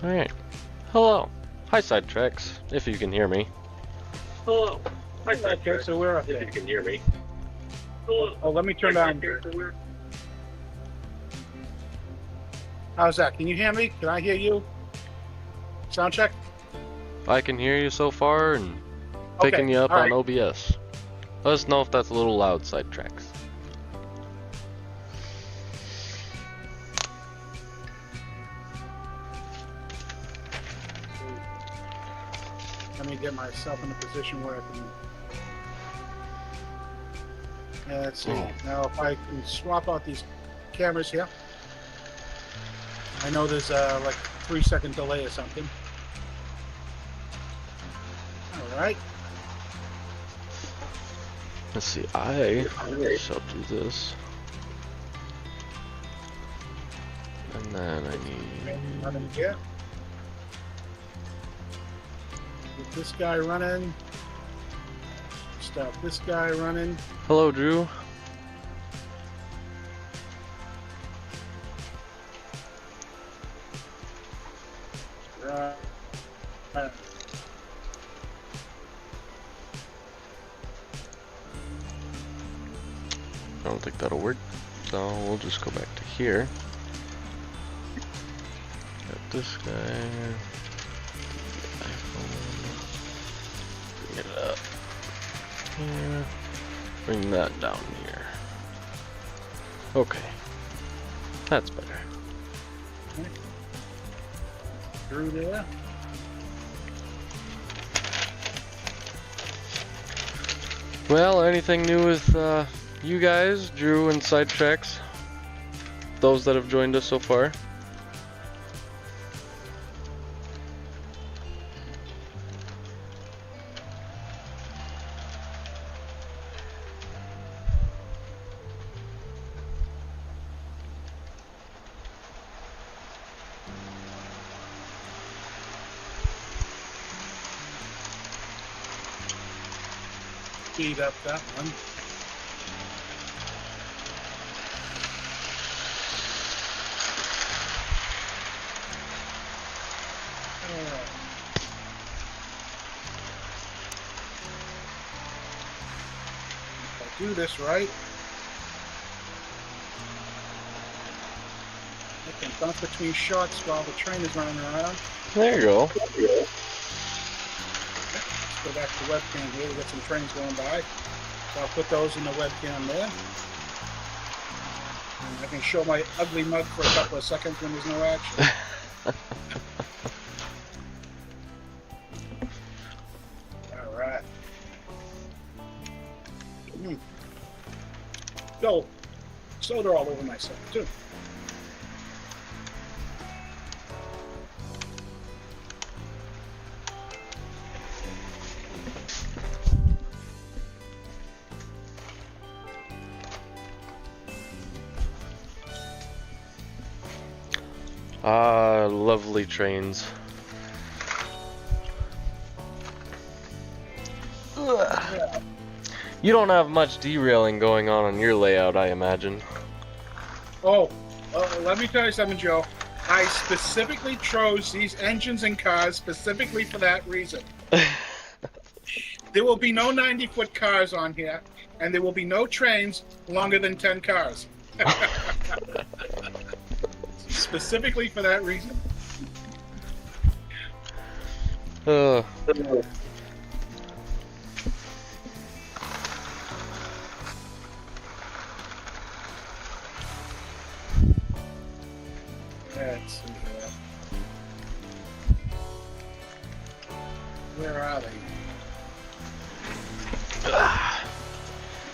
Alright. Hello. Hi, Sidetracks, if you can hear me. Hello. Hi, Okay, so we're up if there. you can hear me. Hello. Oh, let me turn down. How's that? Can you hear me? Can I hear you? Sound check? I can hear you so far and picking Okay, you up all on right. OBS. Let us know if that's a little loud, Sidetracks. Let me get myself in a position where I can. Let's see. Oh. Now, if I can swap out these cameras here. I know there's like 3-second delay or something. All right. Let's see, I shall do this. And then I need... Running here. Get this guy running. Stop this guy running. Hello, Drew. Right. I don't think that'll work, so we'll just go back to here. Got this guy. iPhone. Bring it up here. Bring that down here. Okay. That's better. Through there. Well, anything new with you guys, Drew and Sidetracks? Those that have joined us so far? Speed up that one. If I do this right, I can bounce between shots while the train is running around. There you go. Let's go back to the webcam here. We've got some trains going by. So I'll put those in the webcam there. And I can show my ugly mug for a couple of seconds when there's no action. All right. Go. Soda all over myself, too. Lovely trains. Yeah. You don't have much derailing going on your layout, I imagine. Oh, let me tell you something, Joe. I specifically chose these engines and cars specifically for that reason. There will be no 90-foot cars on here, and there will be no trains longer than 10 cars. Specifically for that reason. Let's see here. Where are they?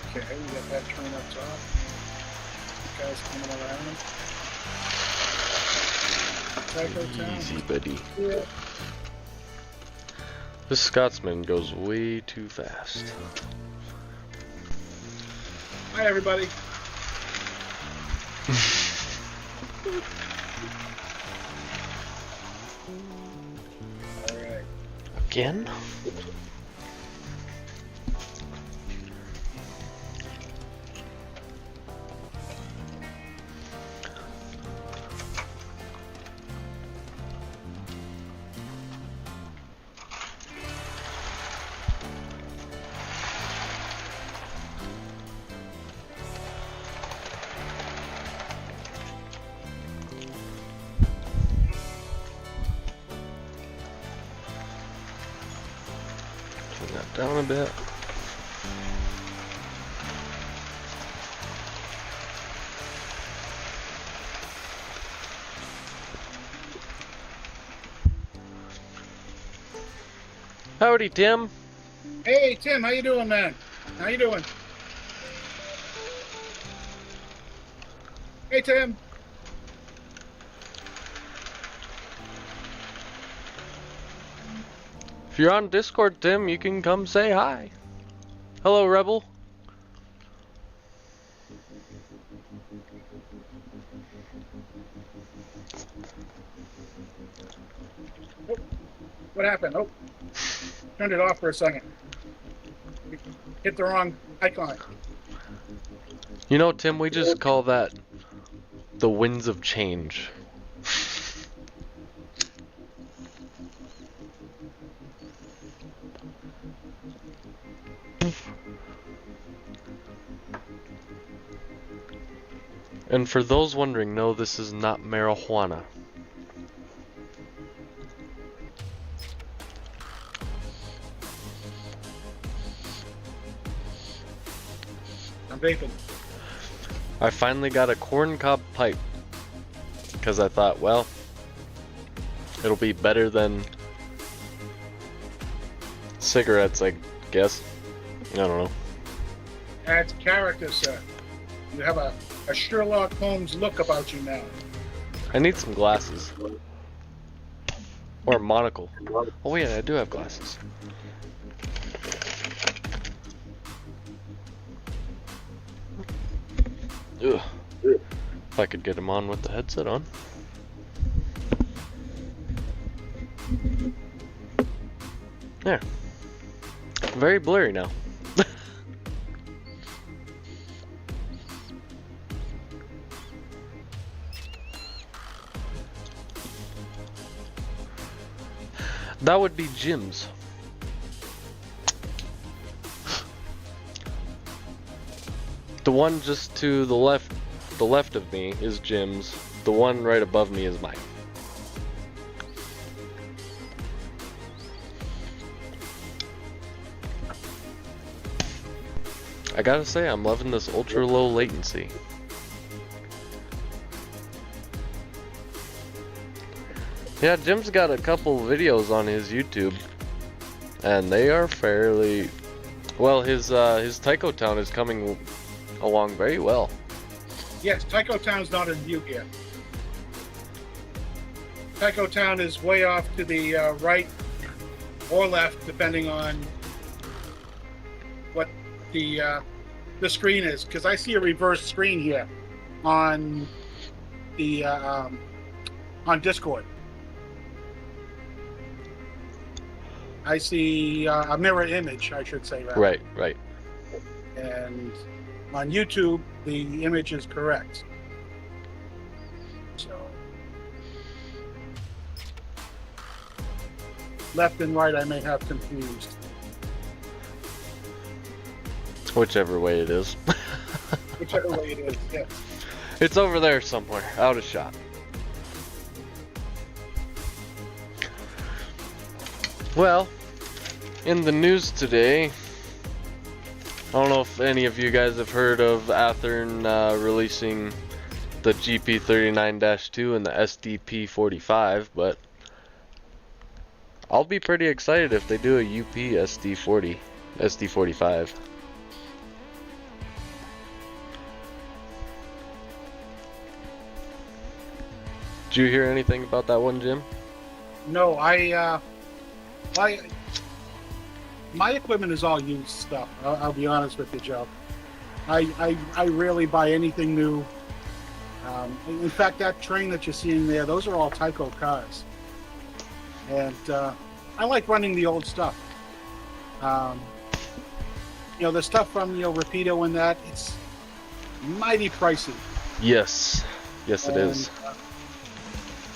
Okay, we got that train up top. Guys coming around. Tycho Town. Easy, buddy. Yeah. This Scotsman goes way too fast. Hi, everybody. All right. Again? that down a bit. Howdy, Tim. Hey, Tim, how you doing, man? How you doing? Hey, Tim. If you're on Discord, Tim, you can come say hi. Hello, Rebel. Oh, what happened? Oh, turned it off for a second. Hit the wrong icon. You know, Tim, we just call that the winds of change. And for those wondering, no, this is not marijuana. I'm vaping. I finally got a corncob pipe. Because I thought, well, it'll be better than cigarettes, I guess. I don't know. Adds character, sir. You have a Sherlock Holmes look about you now. I need some glasses. Or a monocle. Oh yeah, I do have glasses. Ugh. If I could get them on with the headset on. There. Very blurry now. That would be Jim's. The one just to the left of me is Jim's. The one right above me is mine. I gotta say, I'm loving this ultra low latency. Yeah, Jim's got a couple videos on his YouTube, and they are fairly well. His Tycho Town is coming along very well. Yes, Tycho Town's not in view yet. Tycho Town is way off to the right or left, depending on what the screen is. Because I see a reverse screen here on the on Discord. I see a mirror image, I should say. Rather. Right, right. And on YouTube, the image is correct. So, left and right, I may have confused. Whichever way it is. Whichever way it is, yes. It's over there somewhere, out of shot. Well, in the news today, I don't know if any of you guys have heard of Athearn releasing the GP39-2 and the SDP45, but I'll be pretty excited if they do a UP SD45. Did you hear anything about that one, Jim? No, my equipment is all used stuff. I'll be honest with you, Joe. I rarely buy anything new. In fact, that train that you're seeing there, those are all Tyco cars. And I like running the old stuff. The stuff from, Rapido and that, it's mighty pricey. Yes. Yes, it is.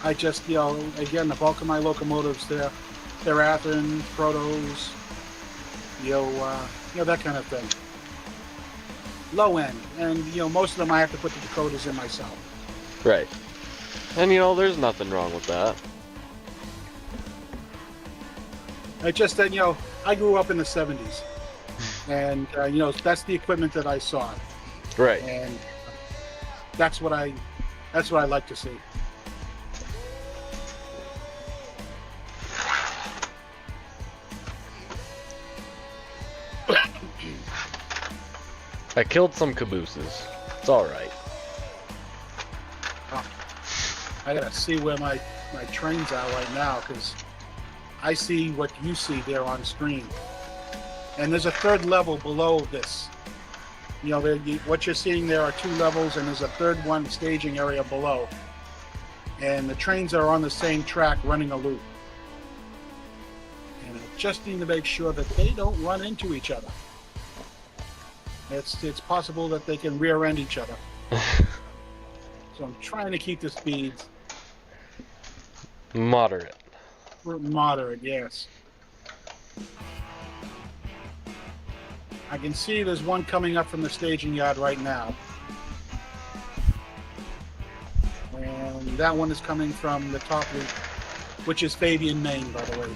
I just, again, the bulk of my locomotives, they're Athearn, Protos, that kind of thing. Low end, and most of them I have to put the Dakotas in myself. Right. And there's nothing wrong with that. It's just that I grew up in the 70s, and you know, that's the equipment that I saw, Right. and that's what I like to see. I killed some cabooses. It's alright. I gotta see where my trains are right now, because I see what you see there on screen, and there's a third level below this. You know, what you're seeing there are 2 levels, and there's a third one, staging area below, and the trains are on the same track running a loop, and I just need to make sure that they don't run into each other. It's possible that they can rear end each other. So I'm trying to keep the speeds Moderate. moderate, yes. I can see there's one coming up from the staging yard right now. And that one is coming from the top loop, which is Fabian, Maine, by the way.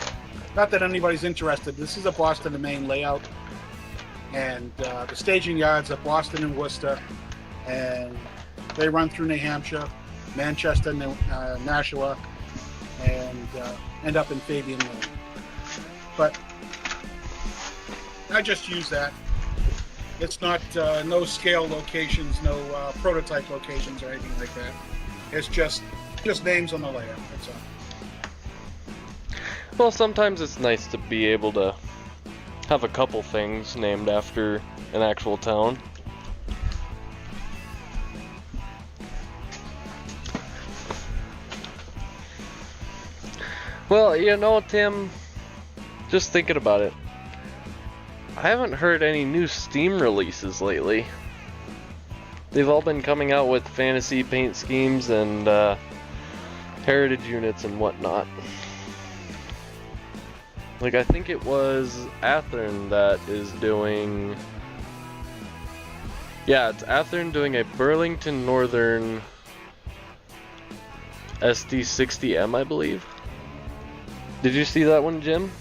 Not that anybody's interested. This is a Boston and Maine layout. And the staging yards are Boston and Worcester. And they run through New Hampshire, Manchester, Nashua, and end up in Fabian, Maine. But I just use that. It's not no scale locations, no prototype locations or anything like that. It's just names on the layout. That's all. Well, sometimes it's nice to be able to have a couple things named after an actual town. Well, you know, Tim, just thinking about it, I haven't heard any new Steam releases lately. They've all been coming out with fantasy paint schemes and heritage units and whatnot. Like, I think it was Athearn that is doing... Yeah, it's Athearn doing a Burlington Northern SD60M, I believe. Did you see that one, Jim?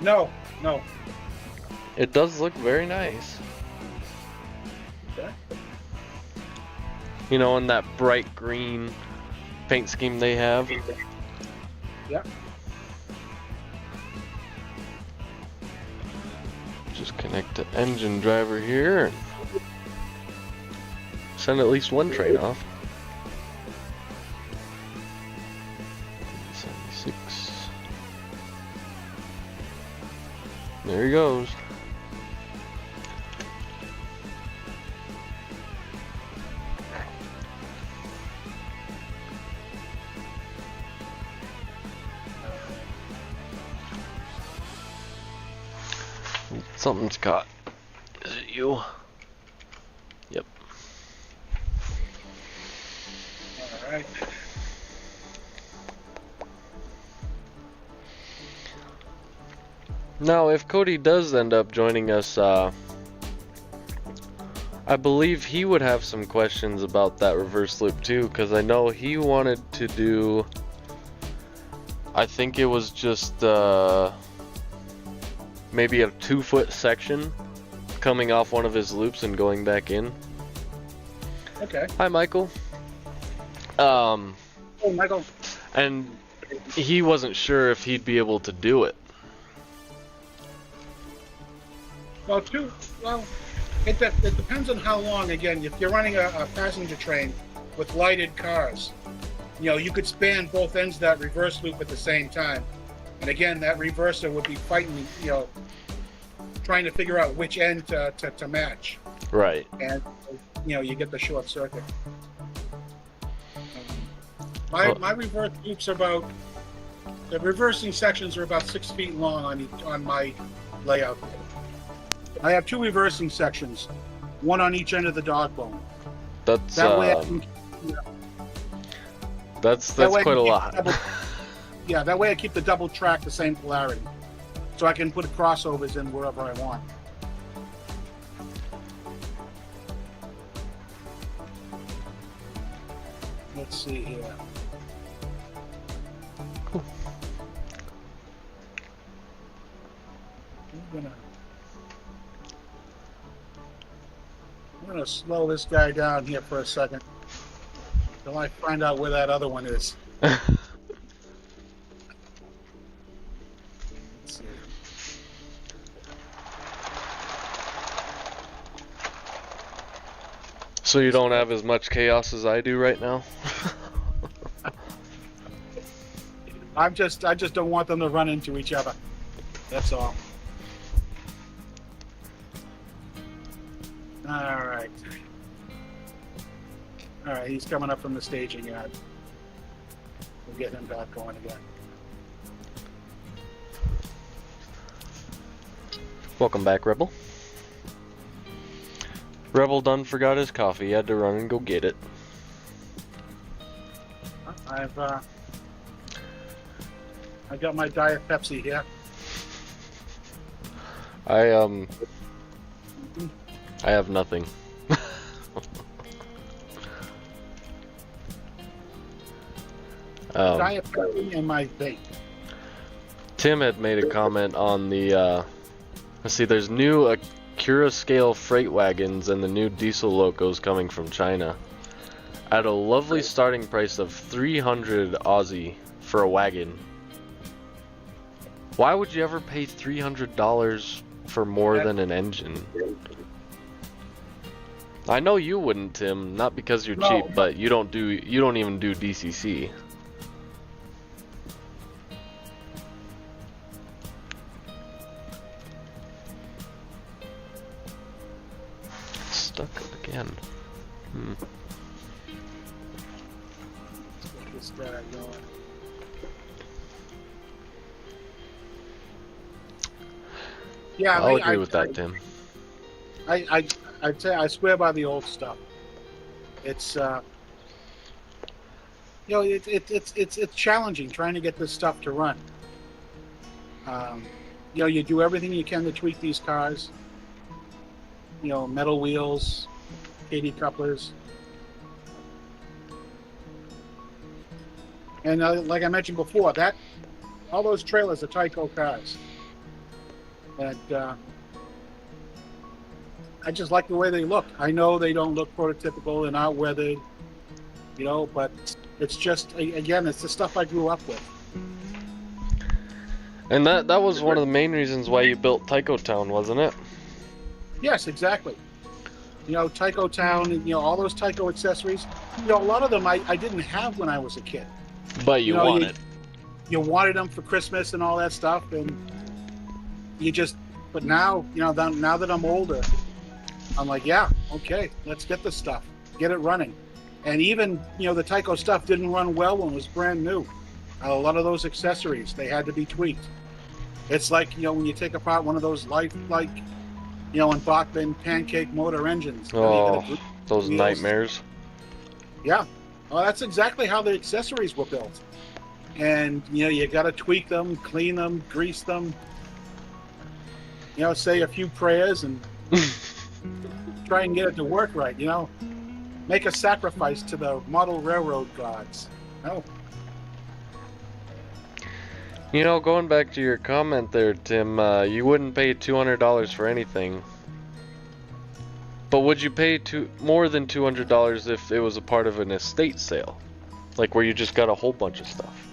No. It does look very nice. Okay. You know, in that bright green paint scheme they have. Yeah. Just connect to engine driver here and send at least one train off. 76. There he goes. Something's caught. Is it you? Yep. All right. Now, if Cody does end up joining us, I believe he would have some questions about that reverse loop too, because I know he wanted to do, I think it was just maybe a 2-foot section coming off one of his loops and going back in. Okay. Hi, Michael. Oh, Michael. And he wasn't sure if he'd be able to do it. Well, it depends on how long. Again, if you're running a passenger train with lighted cars, you know, you could span both ends of that reverse loop at the same time. And again, that reverser would be fighting, you know, trying to figure out which end to match. Right. And, you know, you get the short circuit. My reverse loops are about, the reversing sections are about 6 feet long on my layout. I have 2 reversing sections, one on each end of the dog bone. That's That way I can, you know, that's that way I quite a can keep lot. yeah, that way I keep the double track the same polarity. So I can put crossovers in wherever I want. Let's see here. gonna slow this guy down here for a second till I find out where that other one is. Let's see. So you don't have as much chaos as I do right now? I just don't want them to run into each other. That's all. All right. All right, he's coming up from the staging yard. We'll get him back going again. Welcome back, Rebel. Rebel done forgot his coffee. He had to run and go get it. I got my Diet Pepsi here. I have nothing. Diet Pepsi and my vape. Tim had made a comment on the, let's see, there's new Acura scale freight wagons and the new diesel locos coming from China at a lovely starting price of 300 Aussie for a wagon. Why would you ever pay $300 for more than an engine? I know you wouldn't, Tim, not because you're cheap, but you don't even do DCC. Stuck again. Let's get this guy going. Yeah, I'll agree with that, Tim. I'd say I swear by the old stuff. It's it's challenging trying to get this stuff to run. You do everything you can to tweak these cars. Metal wheels, KD couplers, and like I mentioned before, all those trailers are Tyco cars, and I just like the way they look. I know they don't look prototypical and out weathered, but it's just, again, it's the stuff I grew up with. And that was one of the main reasons why you built Tyco Town, wasn't it? Yes, exactly. Tyco Town, and all those Tyco accessories. A lot of them I didn't have when I was a kid. But you wanted. You wanted them for Christmas and all that stuff, and but now, now that I'm older, I'm like, yeah, okay, let's get this stuff, get it running. And even, the Tyco stuff didn't run well when it was brand new. A lot of those accessories, they had to be tweaked. It's like, when you take apart one of those lifelike, in Bachmann pancake motor engines. Oh, those nightmares. Yeah. Well, that's exactly how the accessories were built. And, you got to tweak them, clean them, grease them, say a few prayers and try and get it to work right, Make a sacrifice to the model railroad gods. Going back to your comment there, Tim, you wouldn't pay $200 for anything. But would you pay more than $200 if it was a part of an estate sale? Like where you just got a whole bunch of stuff?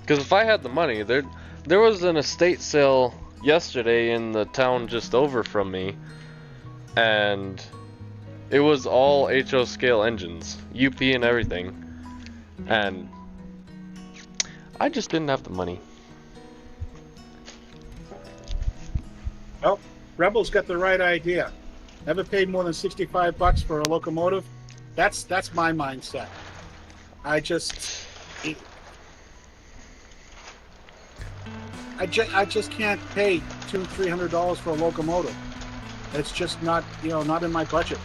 Because if I had the money, there was an estate sale yesterday in the town just over from me, and it was all HO scale engines, UP and everything, and I just didn't have the money. Well, Rebel's got the right idea. Never paid more than $65 for a locomotive. That's my mindset. I just can't pay $200-300 for a locomotive. It's just not not in my budget.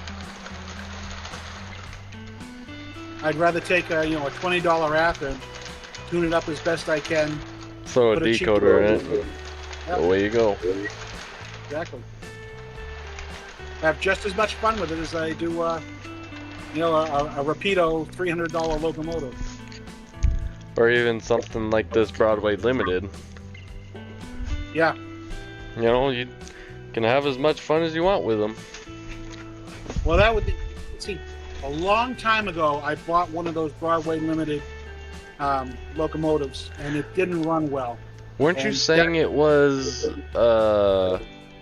I'd rather take a $20 app and tune it up as best I can. Throw a decoder in it. Yep. Away you go. Exactly. Have just as much fun with it as I do, a Rapido $300 locomotive. Or even something like this Broadway Limited. Yeah. You know, you can have as much fun as you want with them. Well, that would be, see, a long time ago, I bought one of those Broadway Limited locomotives, and it didn't run well. Weren't you And saying it was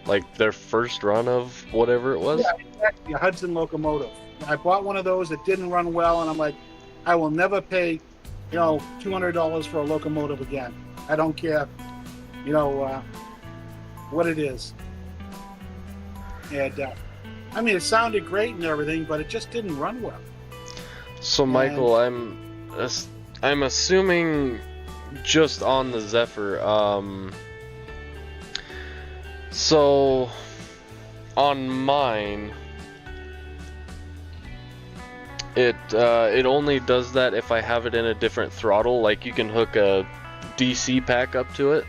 like their first run of whatever it was? Yeah, exactly, a Hudson locomotive. I bought one of those. It didn't run well, and I'm like, I will never pay, $200 for a locomotive again. I don't care, what it is. And I mean, it sounded great and everything, but it just didn't run well. So Michael, I'm assuming just on the Zephyr. So on mine, it only does that if I have it in a different throttle. Like you can hook a DC pack up to it,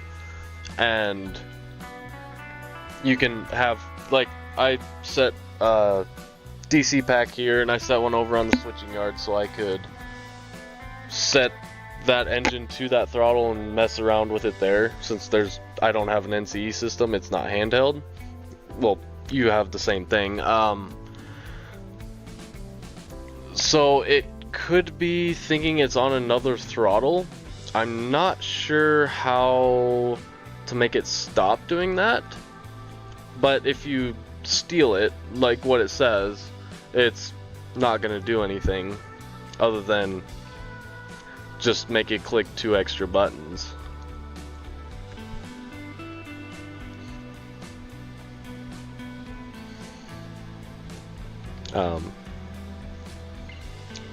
and you can have, like, I set DC pack here, and I set one over on the switching yard so I could set that engine to that throttle and mess around with it there. Since I don't have an NCE system, it's not handheld. Well, you have the same thing. So it could be thinking it's on another throttle. I'm not sure how to make it stop doing that. But if you steal it, like what it says, it's not going to do anything other than just make it click 2 extra buttons.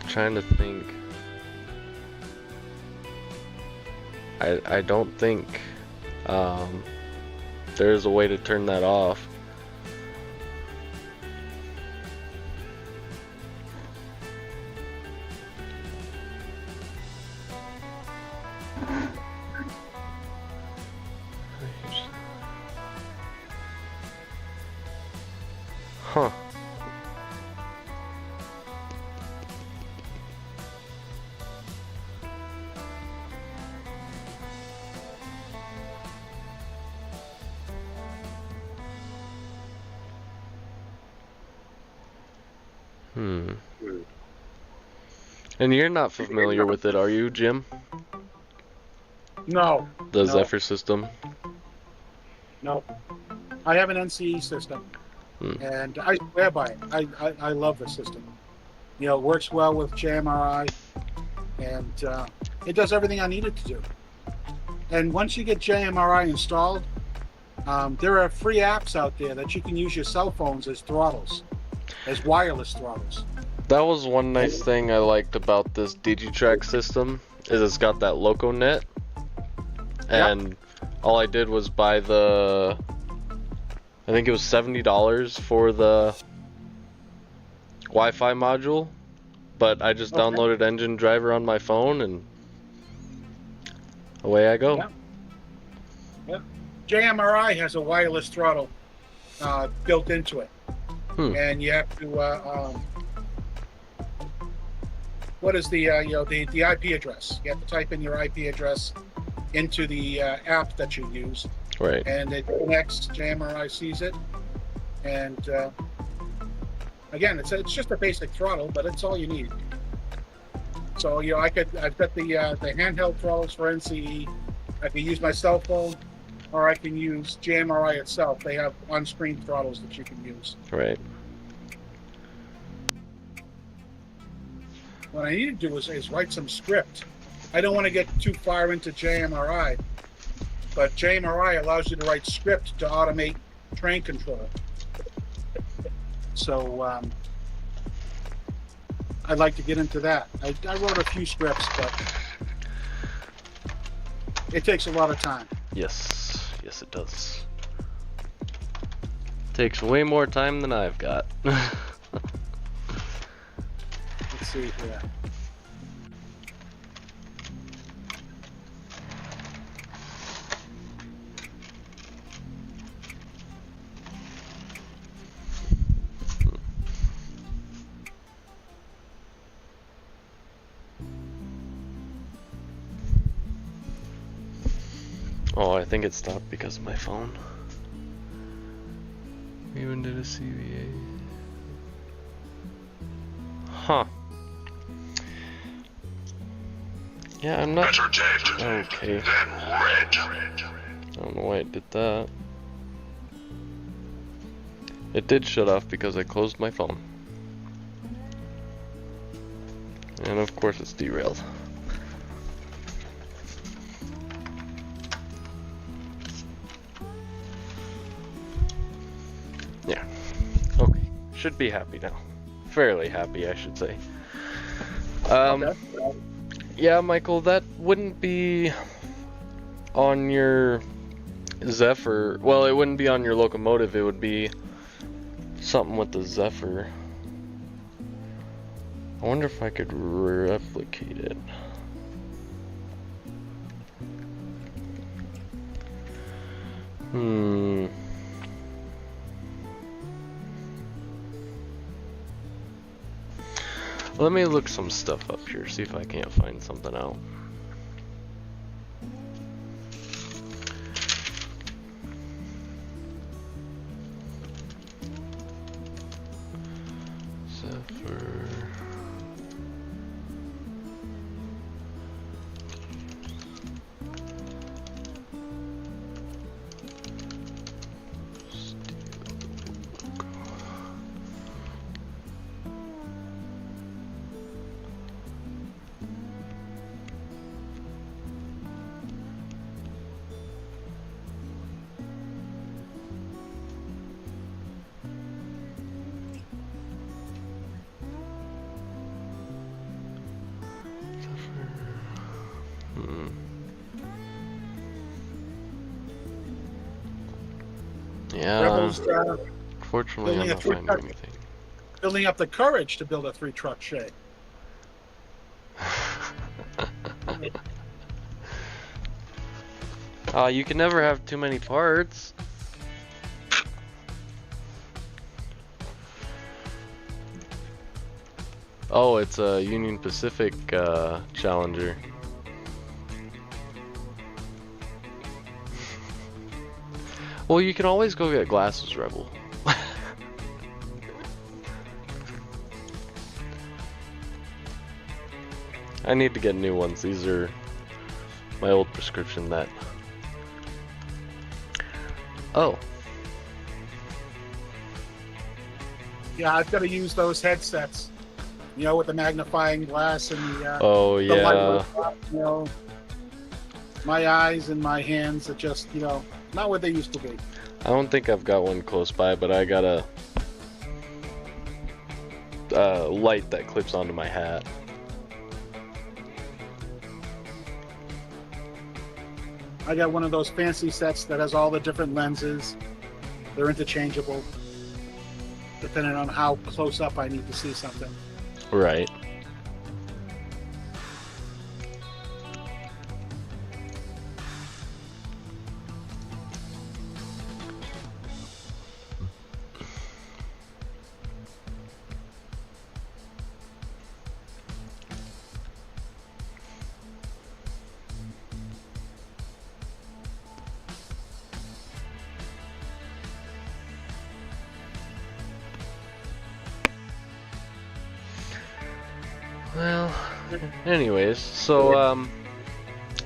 Trying to think. I don't think there's a way to turn that off. Huh. And you're not familiar with it, are you, Jim? No. The No. Zephyr system? No. I have an NCE system, and I swear by it. I love the system. It works well with JMRI, and it does everything I need it to do. And once you get JMRI installed, there are free apps out there that you can use your cell phones as throttles, as wireless throttles. That was one nice thing I liked about this Digitrack system, is it's got that LocoNet, and all I did was buy I think it was $70 for the Wi-Fi module, but I just downloaded Engine Driver on my phone and away I go. Yeah. JMRI has a wireless throttle built into it, and you have to. What is the the IP address? You have to type in your IP address into the app that you use, Right. and it connects. JMRI sees it, and again, it's just a basic throttle, but it's all you need. So I've got the handheld throttles for NCE. I can use my cell phone, or I can use JMRI itself. They have on-screen throttles that you can use. Right. What I need to do is write some script. I don't want to get too far into JMRI, but JMRI allows you to write script to automate train control. So I'd like to get into that. I wrote a few scripts, but it takes a lot of time. Yes. Yes, it does. Takes way more time than I've got. Let's see here. Oh, I think it stopped because of my phone. We even did a CVA. Huh. Yeah, I'm not. Okay. I don't know why it did that. It did shut off because I closed my phone. And of course it's derailed. Yeah. Okay. Should be happy now. Fairly happy, I should say. Okay. Yeah, Michael, that wouldn't be on your Zephyr. Well, it wouldn't be on your locomotive. It would be something with the Zephyr. I wonder if I could replicate it. Let me look some stuff up here, see if I can't find something out. Zephyr. Yeah, Rebels fortunately I'm not finding anything. building up the courage to build a 3-truck Shay. You can never have too many parts. Oh, it's a Union Pacific Challenger. Well, you can always go get glasses, Rebel. I need to get new ones. These are my old prescription that. Oh. Yeah, I've got to use those headsets. You know, with the magnifying glass and the Oh the yeah. light, you know, my eyes and my hands are just, you know, not what they used to be. I don't think I've got one close by, but I got a light that clips onto my hat. I got one of those fancy sets that has all the different lenses. They're interchangeable, depending on how close up I need to see something. Right. Well, anyways, so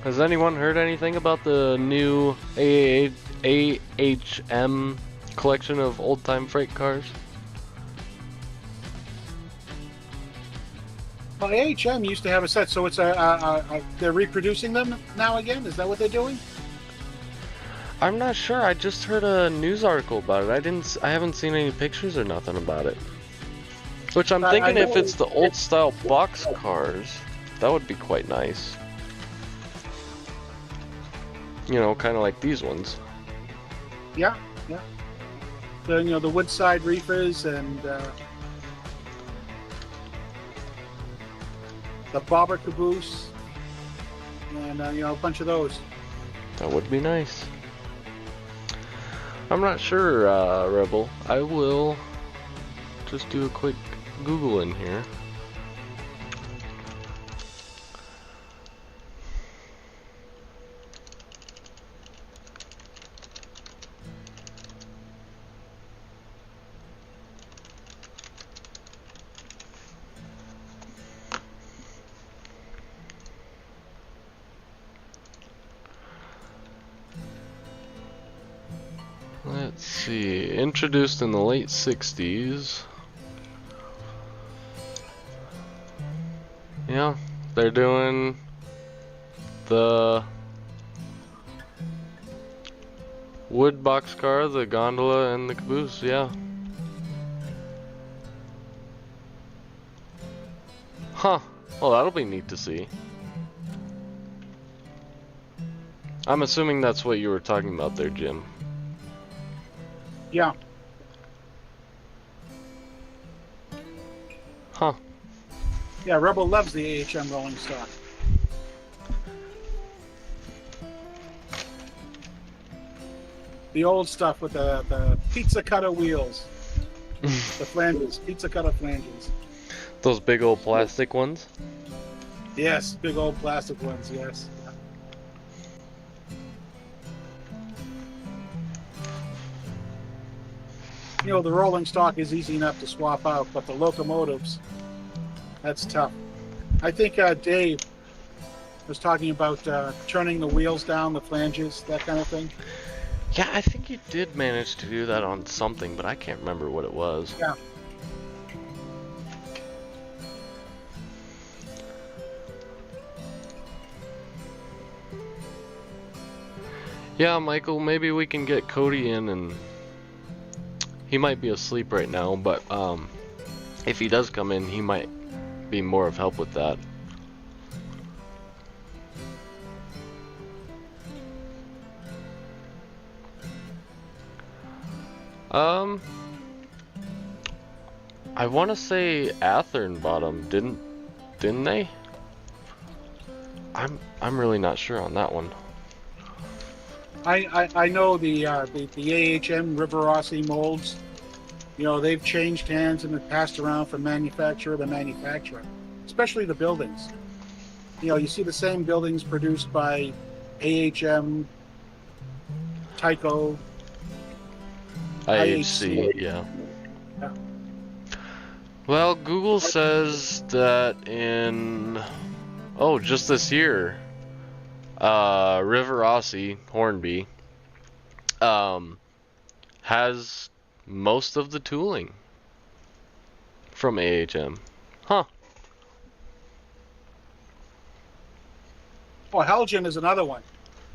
has anyone heard anything about the new AHM collection of old-time freight cars? Well, AHM used to have a set, so it's they're reproducing them now again. Is that what they're doing? I'm not sure. I just heard a news article about it. I haven't seen any pictures or nothing about it. Which I'm thinking if it's the old style box cars, that would be quite nice. You know, kind of like these ones. Yeah, yeah. The, you know, the Woodside reefers and the Bobber caboose, and you know, a bunch of those. That would be nice. I'm not sure, Rebel. I will just do a quick Google in here. let's see. Introduced in the late 60s. Yeah, they're doing the wood boxcar, the gondola, and the caboose, yeah. Huh. Well, that'll be neat to see. I'm assuming that's what you were talking about there, Jim. Yeah. Huh. Yeah, Rebel loves the AHM rolling stock. The old stuff with the pizza cutter wheels. The flanges, pizza cutter flanges. Those big old plastic ones? Yes, big old plastic ones, yes. You know, the rolling stock is easy enough to swap out, but the locomotives, that's tough. I think Dave was talking about turning the wheels down, the flanges, that kind of thing. Yeah, I think you did manage to do that on something, but I can't remember what it was. Yeah. Yeah, Michael, maybe we can get Cody in, and he might be asleep right now, but if he does come in, he might be more of help with that. I want to say Athearn bought them, didn't they? I'm really not sure on that one. I know the AHM River Rossi molds. You know, they've changed hands and been passed around from manufacturer to manufacturer, especially the buildings. You know, you see the same buildings produced by AHM, Tyco, IHC, yeah. Well, Google says that in, just this year, River Rossi, Hornby, has most of the tooling from AHM. Huh. Well, Helgen is another one.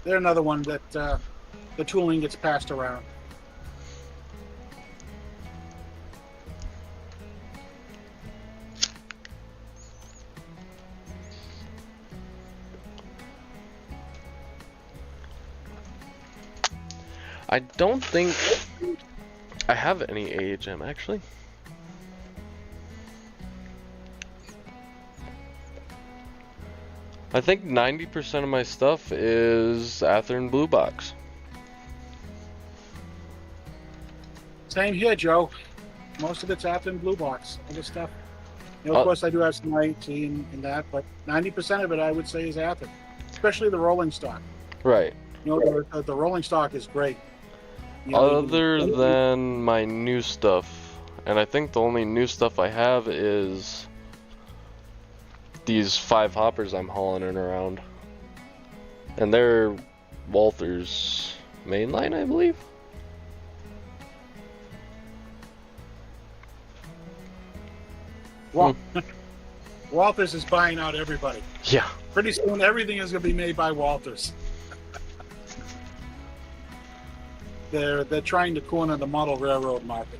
They're another one that the tooling gets passed around. I don't think I have any AHM actually. I think 90% of my stuff is Athearn Blue Box. Same here, Joe. Most of it's Athearn Blue Box, other stuff. You know, of course, I do have some IT and that, but 90% of it, I would say, is Athearn, especially the rolling stock. Right. You know, the rolling stock is great. You know, Other than my new stuff, and I think the only new stuff I have is these 5 hoppers I'm hauling in around. And they're Walther's mainline, I believe. Walters is buying out everybody. Yeah. Pretty soon, everything is going to be made by Walters. They're trying to corner the model railroad market.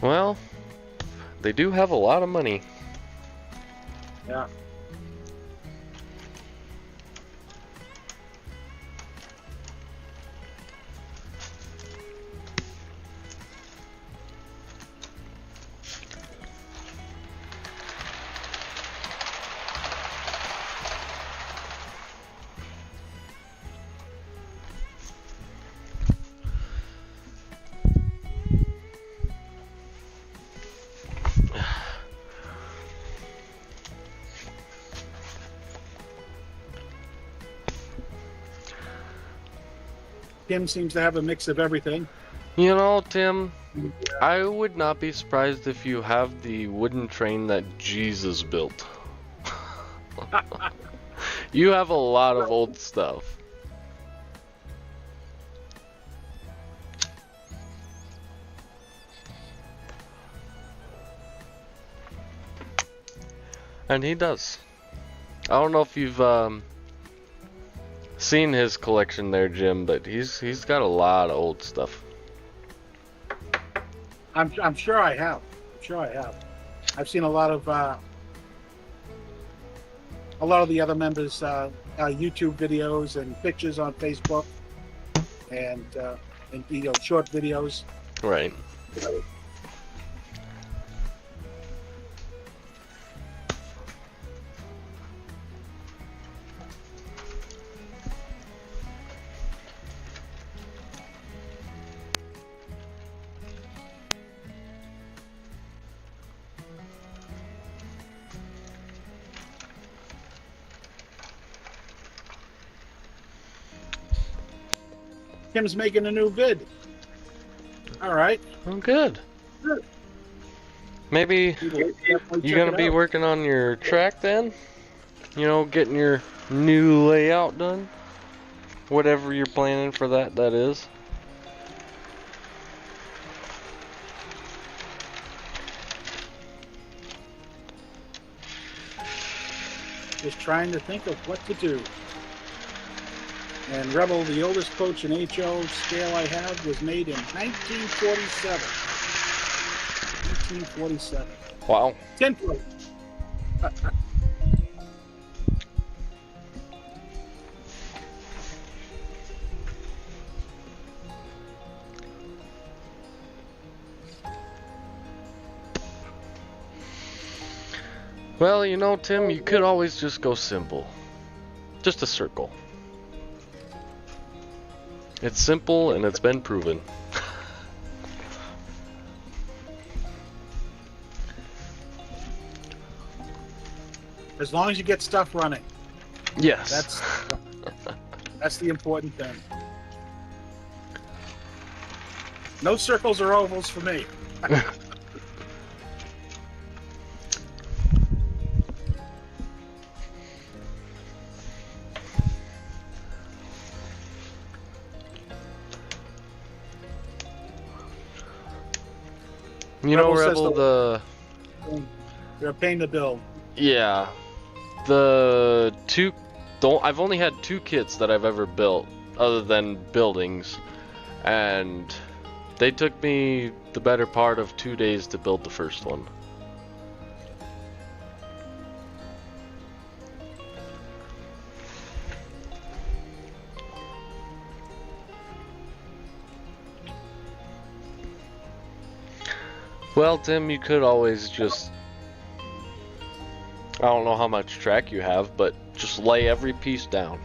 Well, they do have a lot of money. Yeah. Tim seems to have a mix of everything. You know, Tim, I would not be surprised if you have the wooden train that Jesus built. You have a lot of old stuff. And he does. I don't know if you've seen his collection there, Jim, but he's got a lot of old stuff. I'm sure I have. I'm sure I have. I've seen a lot of the other members' YouTube videos and pictures on Facebook, and short videos. Right. Tim's making a new vid. All right. Oh, good. Good. Maybe Definitely you check gonna it be out. working on your track then? You know, getting your new layout done? Whatever you're planning for that is. Just trying to think of what to do. And Rebel, the oldest coach in HO scale I have, was made in 1947. 1947. Wow. 10 plate. Well, you know, Tim, you could always just go simple. Just a circle. It's simple and it's been proven. As long as you get stuff running. Yes. That's the important thing. No circles or ovals for me. You know, Rebel says Rebel, They're a pain to build. yeah, I've only had 2 kits that I've ever built, other than buildings, and they took me the better part of 2 days to build the first one. Well, Tim, you could always just, I don't know how much track you have, but just lay every piece down.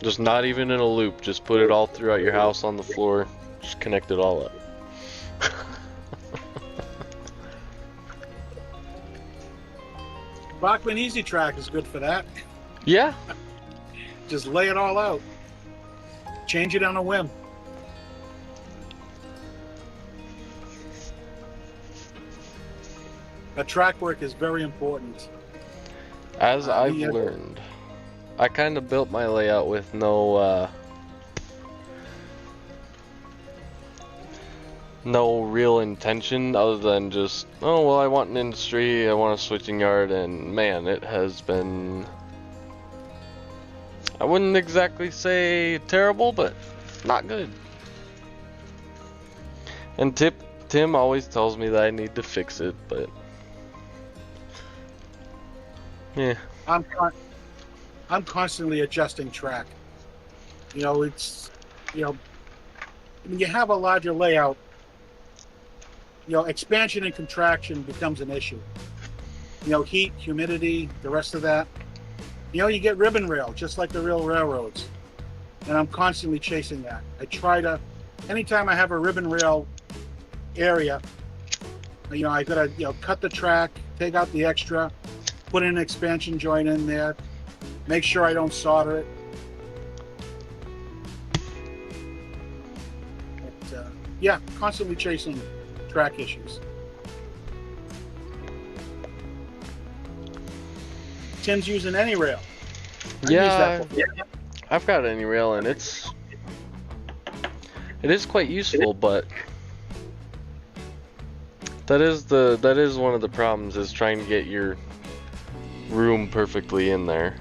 Just not even in a loop, just put it all throughout your house on the floor, just connect it all up. Bachman Easy Track is good for that. Yeah, Just lay it all out. Change it on a whim. That track work is very important. as I've yeah. learned. I kind of built my layout with no real intention other than just, oh, well, I want an industry, I want a switching yard, and man, it has been, I wouldn't exactly say terrible, but not good. And Tim always tells me that I need to fix it, but yeah. I'm constantly adjusting track. You know, when you have a larger layout, expansion and contraction becomes an issue. Heat, humidity, the rest of that. You get ribbon rail, just like the real railroads. And I'm constantly chasing that. I try to, anytime I have a ribbon rail area, I gotta, cut the track, take out the extra, put in an expansion joint in there, make sure I don't solder it. But, yeah, constantly chasing track issues. Tim's using AnyRail. I've used Yeah, that before. I've got AnyRail, and it is quite useful, but That is one of the problems, is trying to get your room perfectly in there.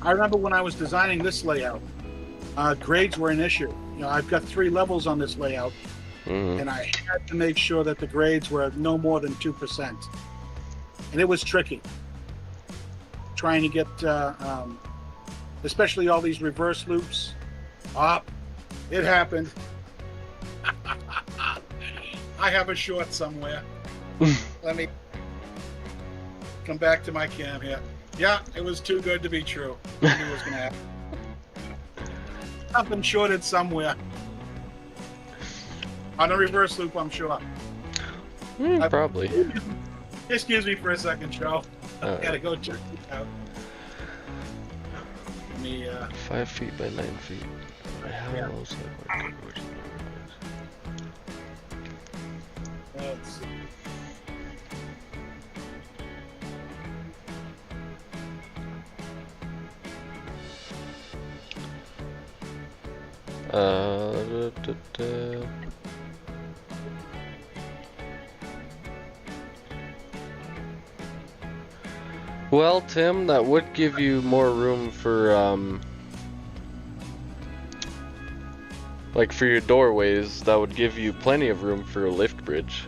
I remember when I was designing this layout, grades were an issue. You know, I've got 3 levels on this layout, Mhm. and I had to make sure that the grades were no more than 2%. And it was tricky. Trying to get, especially all these reverse loops, up. It happened. I have a short somewhere. Let me come back to my cam here. Yeah, it was too good to be true. I knew it was going to happen. Something shorted somewhere. On a reverse loop, I'm sure. Probably. Excuse me for a second, Joe. Alright. Gotta go check it out. Let me, 5 feet by 9 feet. Yeah. Let's see. Da, da. Well, Tim, that would give you more room for, like for your doorways, that would give you plenty of room for a lift bridge.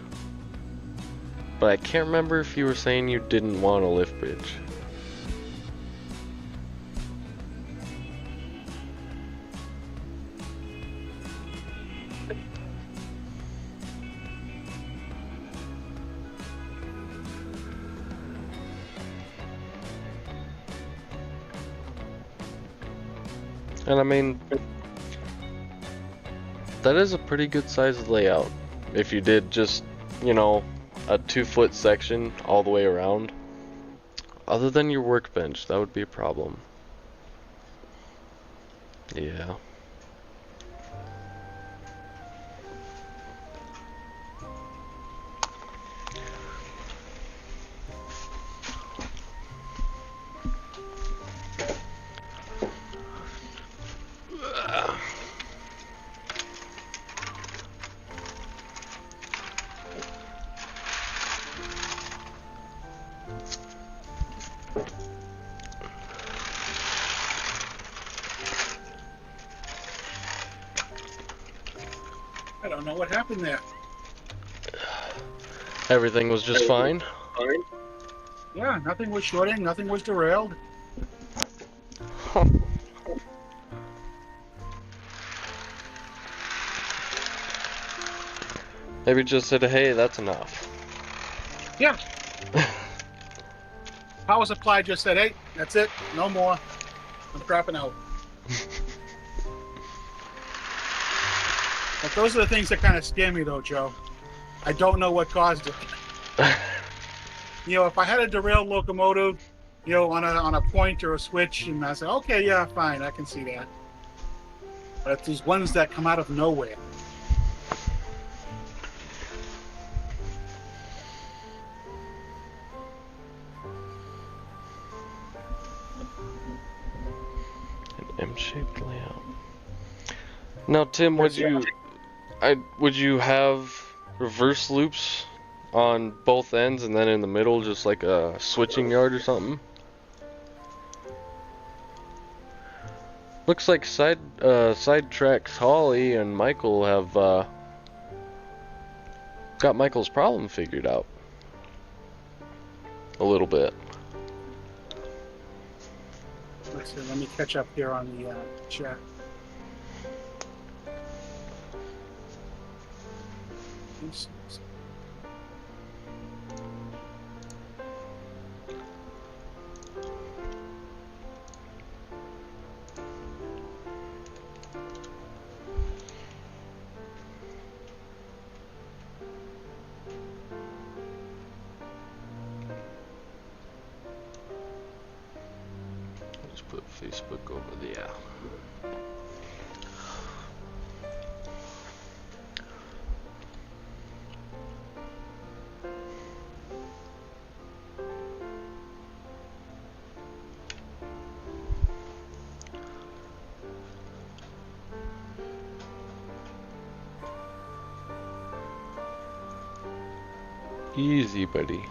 But I can't remember if you were saying you didn't want a lift bridge. And I mean, that is a pretty good sized layout. If you did just, you know, a 2-foot section all the way around. Other than your workbench, that would be a problem. Yeah. I don't know what happened there. Everything was just fine. Yeah, nothing was shorting, nothing was derailed. Maybe just said, hey, that's enough. Yeah. Power supply just said, hey, that's it, no more. I'm dropping out. But those are the things that kind of scare me, though, Joe. I don't know what caused it. You know, if I had a derailed locomotive, you know, on a point or a switch, and I say, okay, yeah, fine, I can see that. But it's these ones that come out of nowhere. An M-shaped layout. Now, Tim, would you have reverse loops on both ends and then in the middle just like a switching yard or something? Looks like Sidetracks Holly and Michael have got Michael's problem figured out a little bit. Let's see, let me catch up here on the chat. Let's put Facebook over there. Easy, buddy.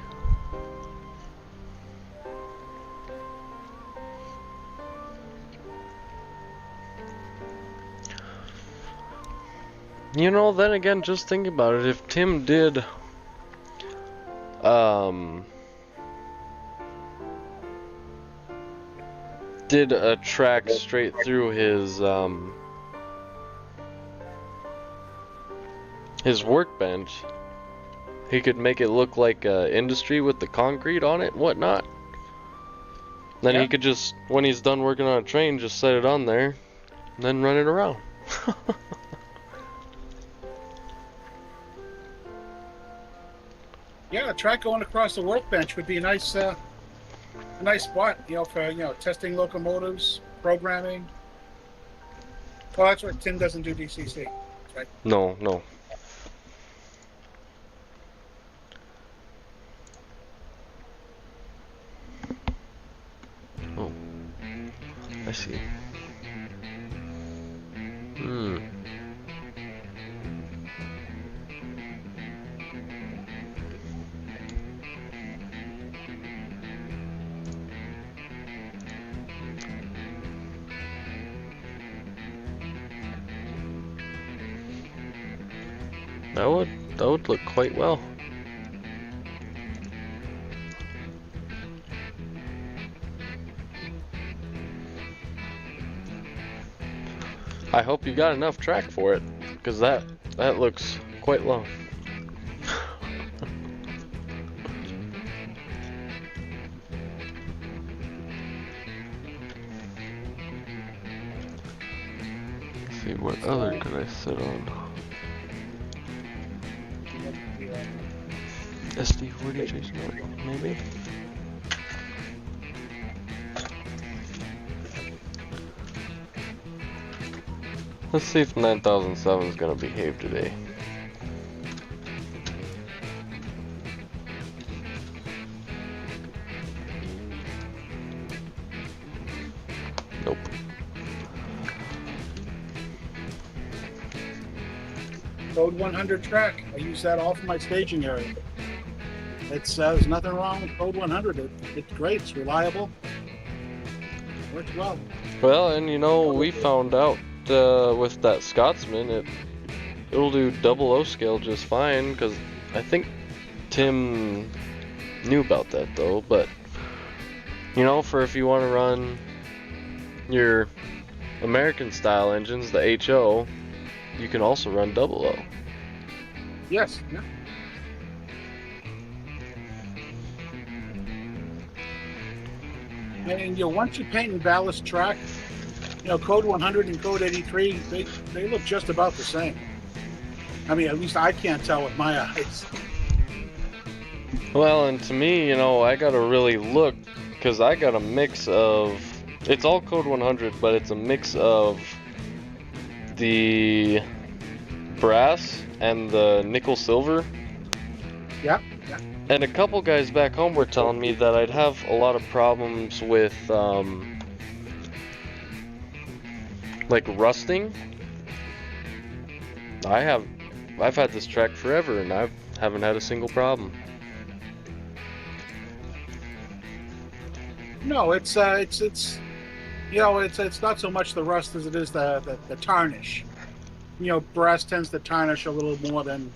You know, then again, just think about it. If Tim did, did a track straight through his workbench, he could make it look like industry with the concrete on it and whatnot. Then Yeah. he could just, when he's done working on a train, just set it on there, and then run it around. Yeah, a track going across the workbench would be a nice spot, for testing locomotives, programming. Well, that's what Tim doesn't do DCC, right? No, no. Oh, I see. Hmm. That would look quite well. I hope you got enough track for it, because that looks quite long. Let's see, what other could I sit on? SD40 Jason, maybe? Let's see if 9007 is gonna behave today. Nope. Code 100 track. I use that all for my staging area. There's nothing wrong with Code 100. It's great. It's reliable. Works well. Well, and you know, we found out with that Scotsman, it'll do 00 scale just fine, because I think Tim knew about that though, but you know, for if you want to run your American style engines, the HO, you can also run 00. Yes. Yeah. And once you paint and ballast track, Code 100 and Code 83, they look just about the same. I mean, at least I can't tell with my eyes. Well, and to me, you know, I gotta really look, because I got a mix of, it's all Code 100, but it's a mix of the brass and the nickel silver. Yeah. And a couple guys back home were telling me that I'd have a lot of problems with, like rusting. I've had this track forever and I haven't had a single problem. No, it's not so much the rust as it is the tarnish. Brass tends to tarnish a little more than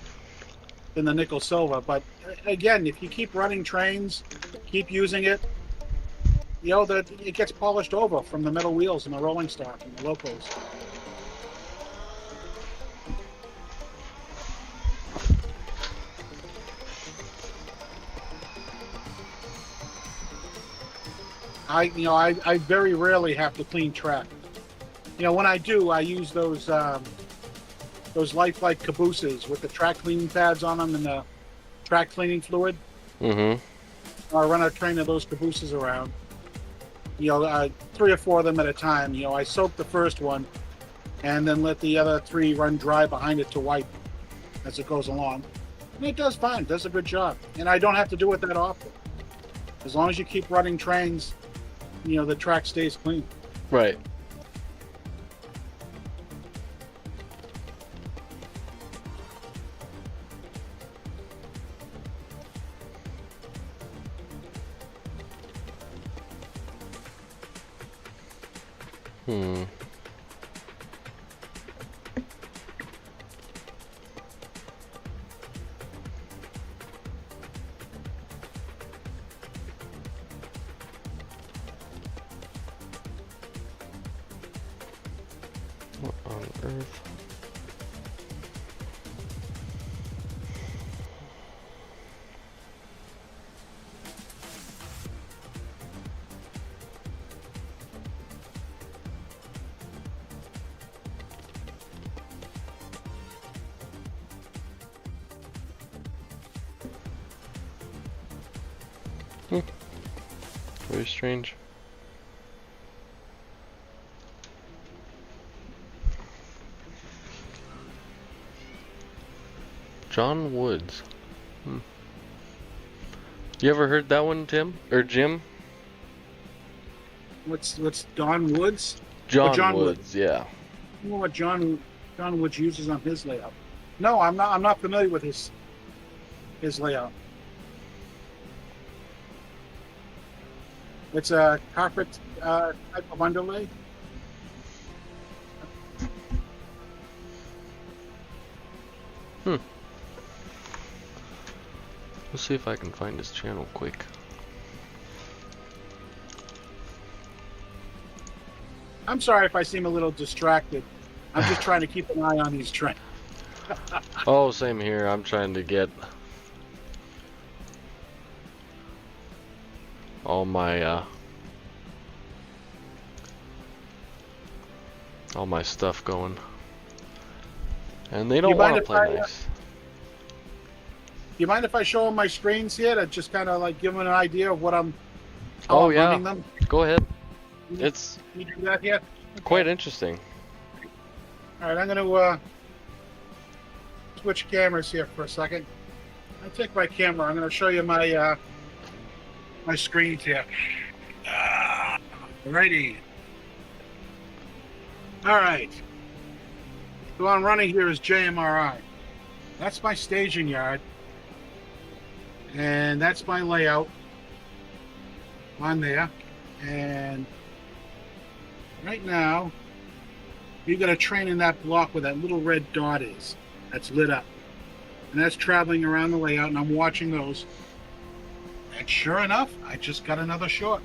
the nickel silver. But again, if you keep running trains, keep using it, that it gets polished over from the metal wheels and the rolling stock and the locos. I very rarely have to clean track. When I do, I use those lifelike cabooses with the track cleaning pads on them and the track cleaning fluid. Mm-hmm. I run a train of those cabooses around. 3 or 4 of them at a time. I soak the first one and then let the other 3 run dry behind it to wipe as it goes along. And it does fine. It does a good job. And I don't have to do it that often. As long as you keep running trains, the track stays clean. Right. Hmm. What on earth? Very strange. John Woods. You ever heard that one, Tim? Or Jim? What's Don Woods? John Woods. Woods, yeah. You know what John Woods uses on his layout? No, I'm not familiar with his layout. It's a carpet type of underlay. Let's see if I can find his channel quick. I'm sorry if I seem a little distracted. I'm just trying to keep an eye on these trends. Oh, same here. I'm trying to get all my stuff going, and they don't want to play nice. You mind if I show them my screens here to just kind of like give them an idea of what I'm? Oh I'm yeah, running them? Go ahead. It's Can you do that here? quite interesting. All right, I'm going to switch cameras here for a second. I take my camera. I'm going to show you my my screens here. Righty. All right. So what I'm running here is JMRI. That's my staging yard, and that's my layout on there. And right now, you got a train in that block where that little red dot is. That's lit up. And that's traveling around the layout, and I'm watching those. And sure enough, I just got another short.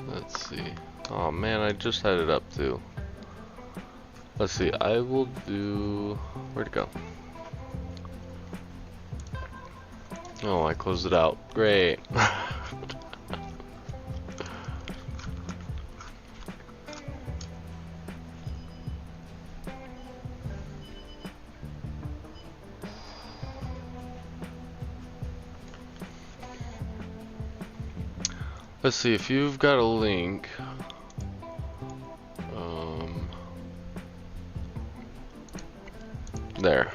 Let's see. Oh man, I just had it up too. Let's see. I will do. Where'd it go? Oh, I closed it out. Great. Let's see if you've got a link. There.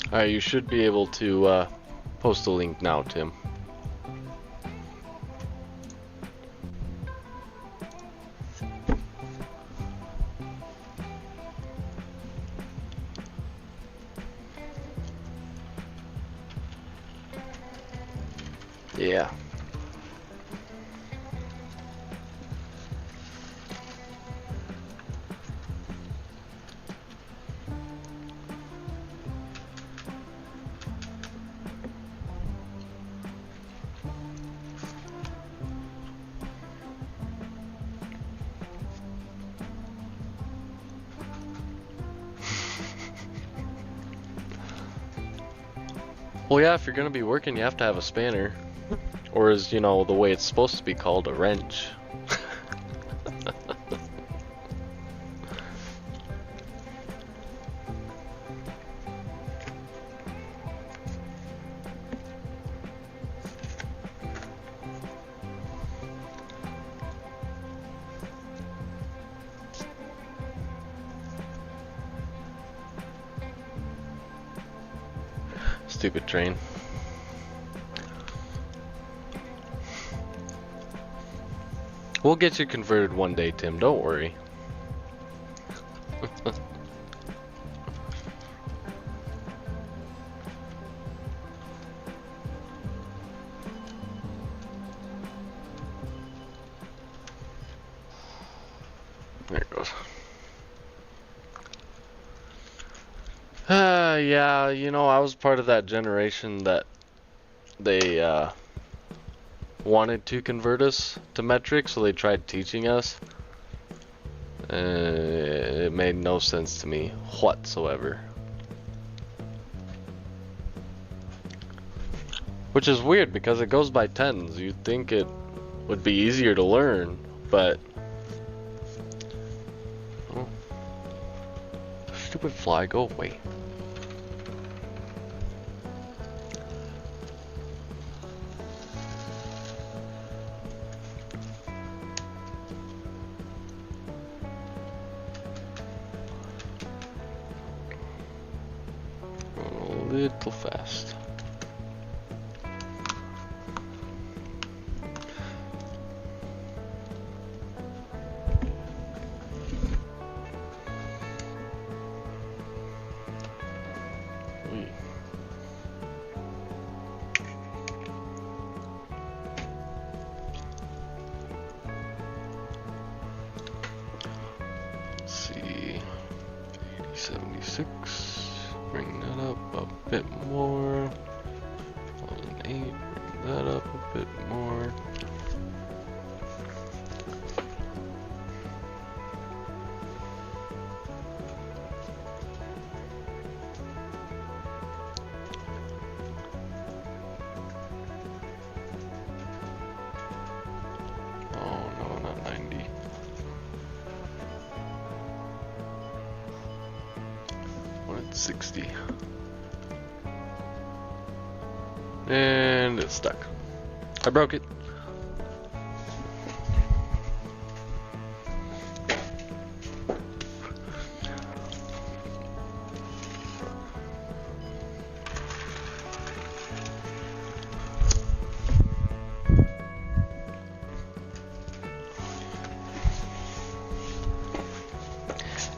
Alright, you should be able to post a link now, Tim. Yeah. Well, yeah, if you're gonna be working, you have to have a spanner. Or as, you know, the way it's supposed to be called, a wrench. Stupid train. We'll get you converted one day, Tim. Don't worry. There it goes. Yeah, you know, I was part of that generation that they wanted to convert us to metric, so they tried teaching us. It made no sense to me whatsoever. Which is weird because it goes by tens. You'd think it would be easier to learn, but oh. Stupid fly, go away. A little fast. Let's see, 8076. Bring that up a bit more. 1008. Bring that up a bit more. Oh no, not 90. Wanted 60. And it's stuck. I broke it.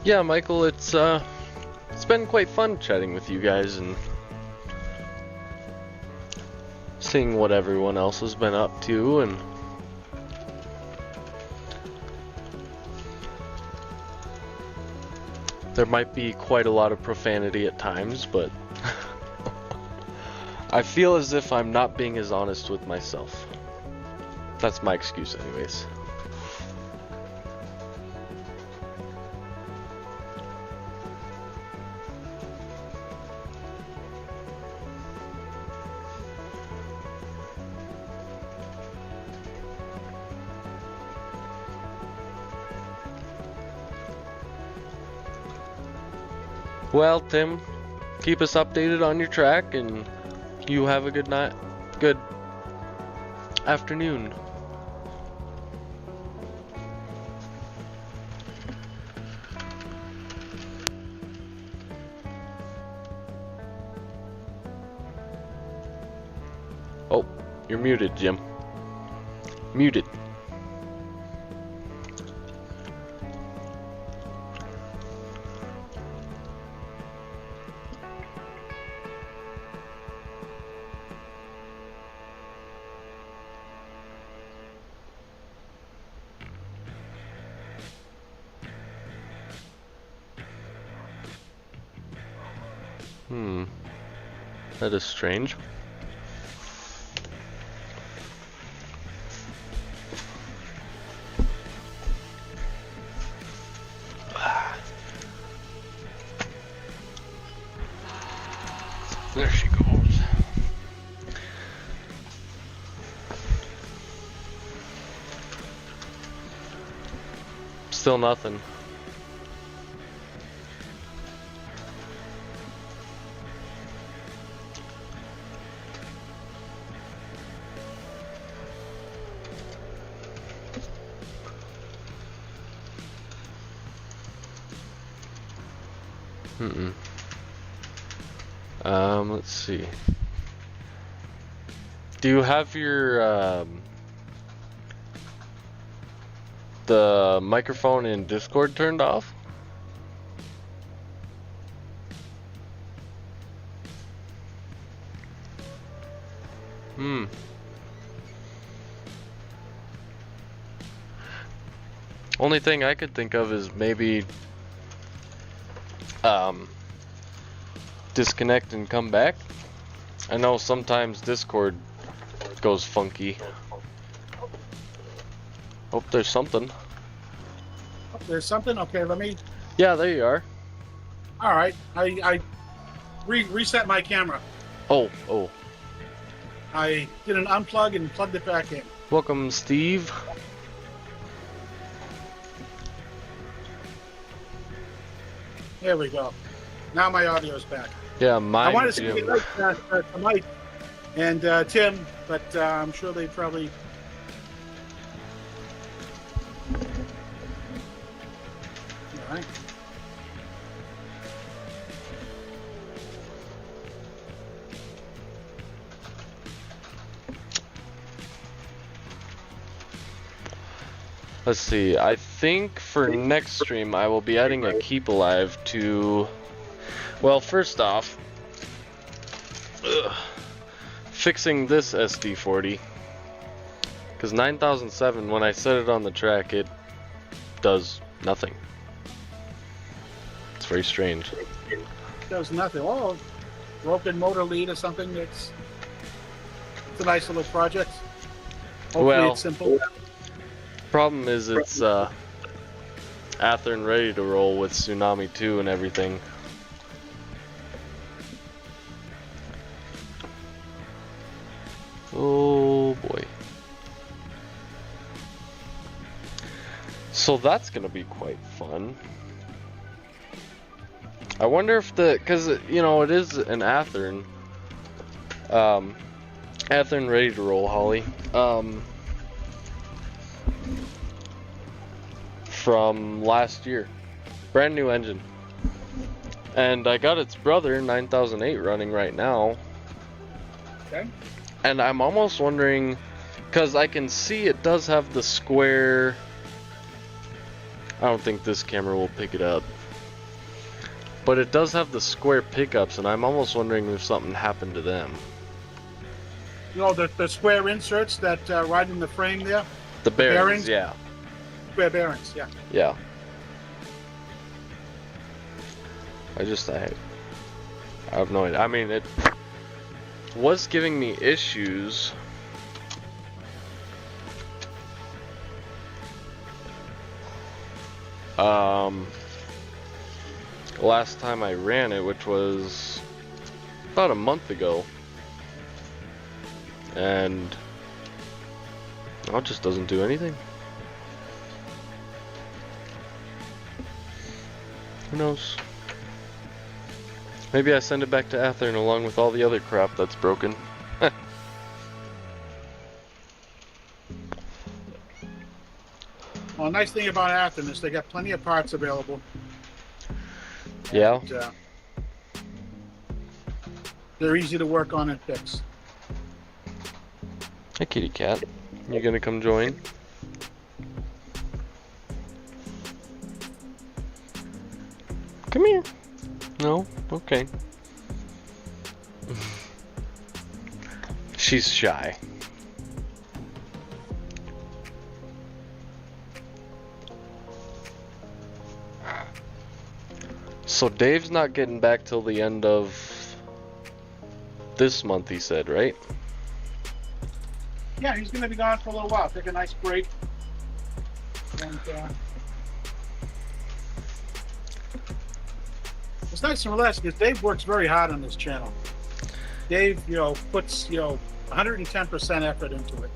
Yeah, Michael, it's been quite fun chatting with you guys and seeing what everyone else has been up to, and there might be quite a lot of profanity at times, but I feel as if I'm not being as honest with myself. That's my excuse anyways. Well, Tim, keep us updated on your track, and you have a good night, good afternoon. Oh, you're muted, Jim. Muted. That is strange. There she goes. Still nothing. Let's see. Do you have your the microphone in Discord turned off? Only thing I could think of is maybe disconnect and come back. I know sometimes Discord goes funky. Oh, there's something. Oh, there's something? Okay, let me... Yeah, there you are. Alright, I reset my camera. Oh. I did an unplug and plugged it back in. Welcome, Steve. There we go. Now my audio's back. Yeah, mine. I wanted to say to Mike and Tim, but I'm sure they probably... All right. Let's see, I think for next stream I will be adding a Keep Alive to... Well, first off, fixing this SD40. Because 9007, when I set it on the track, it does nothing. It's very strange. Does nothing. Oh, broken motor lead or something. It's a nice little project. Hopefully Well, it's simple. Problem is it's Athearn ready to roll with Tsunami 2 and everything. Oh boy. So that's gonna be quite fun. I wonder if cause you know, it is an Athearn. Athearn ready to roll, Holly. From last year. Brand new engine. And I got its brother, 9008, running right now. Okay. And I'm almost wondering, because I can see it does have the square... I don't think this camera will pick it up. But it does have the square pickups, and I'm almost wondering if something happened to them. You know, the square inserts that ride in the frame there? The bearings, bearings? yeah. Square bearings, yeah. Yeah. I have no idea. I mean, it was giving me issues. Last time I ran it, which was about a month ago. And now it just doesn't do anything. Who knows? Maybe I send it back to Athearn along with all the other crap that's broken. Well, a nice thing about Athearn is they got plenty of parts available. Yeah. And, they're easy to work on and fix. Hey, kitty cat. You gonna come join? Come here. No? Okay. She's shy. So Dave's not getting back till the end of this month, he said, right? Yeah, he's going to be gone for a little while. Take a nice break. And it's nice and relaxed because Dave works very hard on this channel. Dave, puts, 110% effort into it.